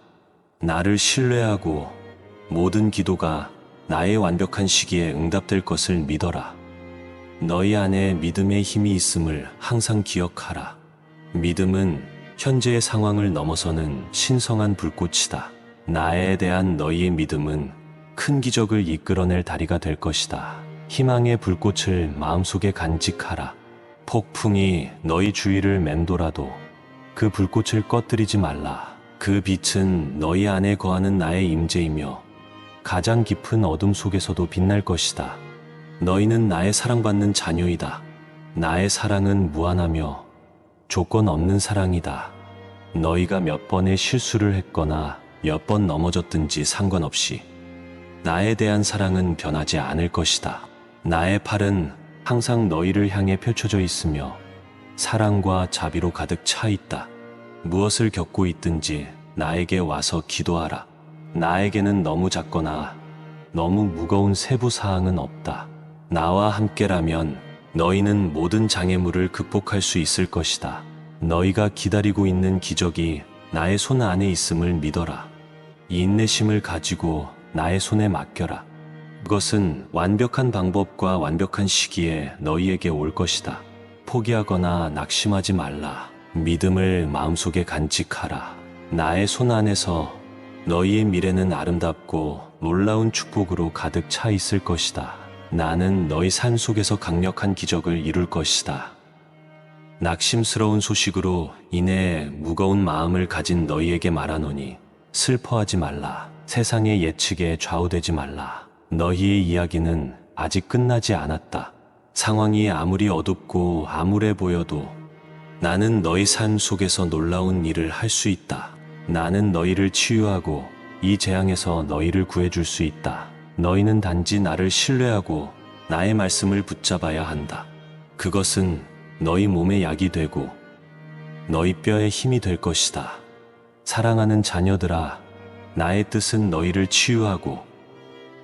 나를 신뢰하고 모든 기도가 나의 완벽한 시기에 응답될 것을 믿어라. 너희 안에 믿음의 힘이 있음을 항상 기억하라. 믿음은 현재의 상황을 넘어서는 신성한 불꽃이다. 나에 대한 너희의 믿음은 큰 기적을 이끌어낼 다리가 될 것이다. 희망의 불꽃을 마음속에 간직하라. 폭풍이 너희 주위를 맴돌아도 그 불꽃을 꺼뜨리지 말라. 그 빛은 너희 안에 거하는 나의 임재이며 가장 깊은 어둠 속에서도 빛날 것이다. 너희는 나의 사랑받는 자녀이다. 나의 사랑은 무한하며 조건 없는 사랑이다. 너희가 몇 번의 실수를 했거나 몇 번 넘어졌든지 상관없이 나에 대한 사랑은 변하지 않을 것이다. 나의 팔은 항상 너희를 향해 펼쳐져 있으며 사랑과 자비로 가득 차 있다. 무엇을 겪고 있든지 나에게 와서 기도하라. 나에게는 너무 작거나 너무 무거운 세부 사항은 없다. 나와 함께라면 너희는 모든 장애물을 극복할 수 있을 것이다. 너희가 기다리고 있는 기적이 나의 손 안에 있음을 믿어라. 이 인내심을 가지고 나의 손에 맡겨라. 그것은 완벽한 방법과 완벽한 시기에 너희에게 올 것이다. 포기하거나 낙심하지 말라. 믿음을 마음속에 간직하라. 나의 손 안에서 너희의 미래는 아름답고 놀라운 축복으로 가득 차 있을 것이다. 나는 너희 삶 속에서 강력한 기적을 이룰 것이다. 낙심스러운 소식으로 인해 무거운 마음을 가진 너희에게 말하노니 슬퍼하지 말라. 세상의 예측에 좌우되지 말라. 너희의 이야기는 아직 끝나지 않았다. 상황이 아무리 어둡고 암울해 보여도 나는 너희 삶 속에서 놀라운 일을 할 수 있다. 나는 너희를 치유하고 이 재앙에서 너희를 구해줄 수 있다. 너희는 단지 나를 신뢰하고 나의 말씀을 붙잡아야 한다. 그것은 너희 몸의 약이 되고 너희 뼈의 힘이 될 것이다. 사랑하는 자녀들아, 나의 뜻은 너희를 치유하고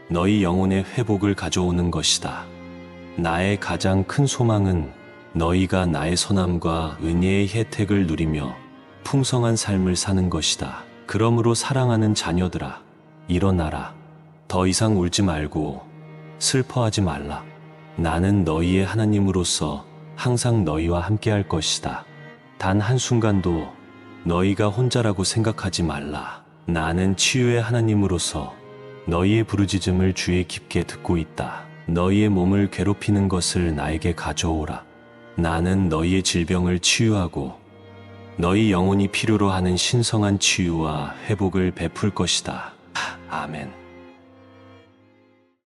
너희 영혼의 회복을 가져오는 것이다. 나의 가장 큰 소망은 너희가 나의 선함과 은혜의 혜택을 누리며 풍성한 삶을 사는 것이다. 그러므로 사랑하는 자녀들아, 일어나라. 더 이상 울지 말고 슬퍼하지 말라. 나는 너희의 하나님으로서 항상 너희와 함께할 것이다. 단 한순간도 너희가 혼자라고 생각하지 말라. 나는 치유의 하나님으로서 너희의 부르짖음을 주에 깊게 듣고 있다. 너희의 몸을 괴롭히는 것을 나에게 가져오라. 나는 너희의 질병을 치유하고 너희 영혼이 필요로 하는 신성한 치유와 회복을 베풀 것이다. 아멘.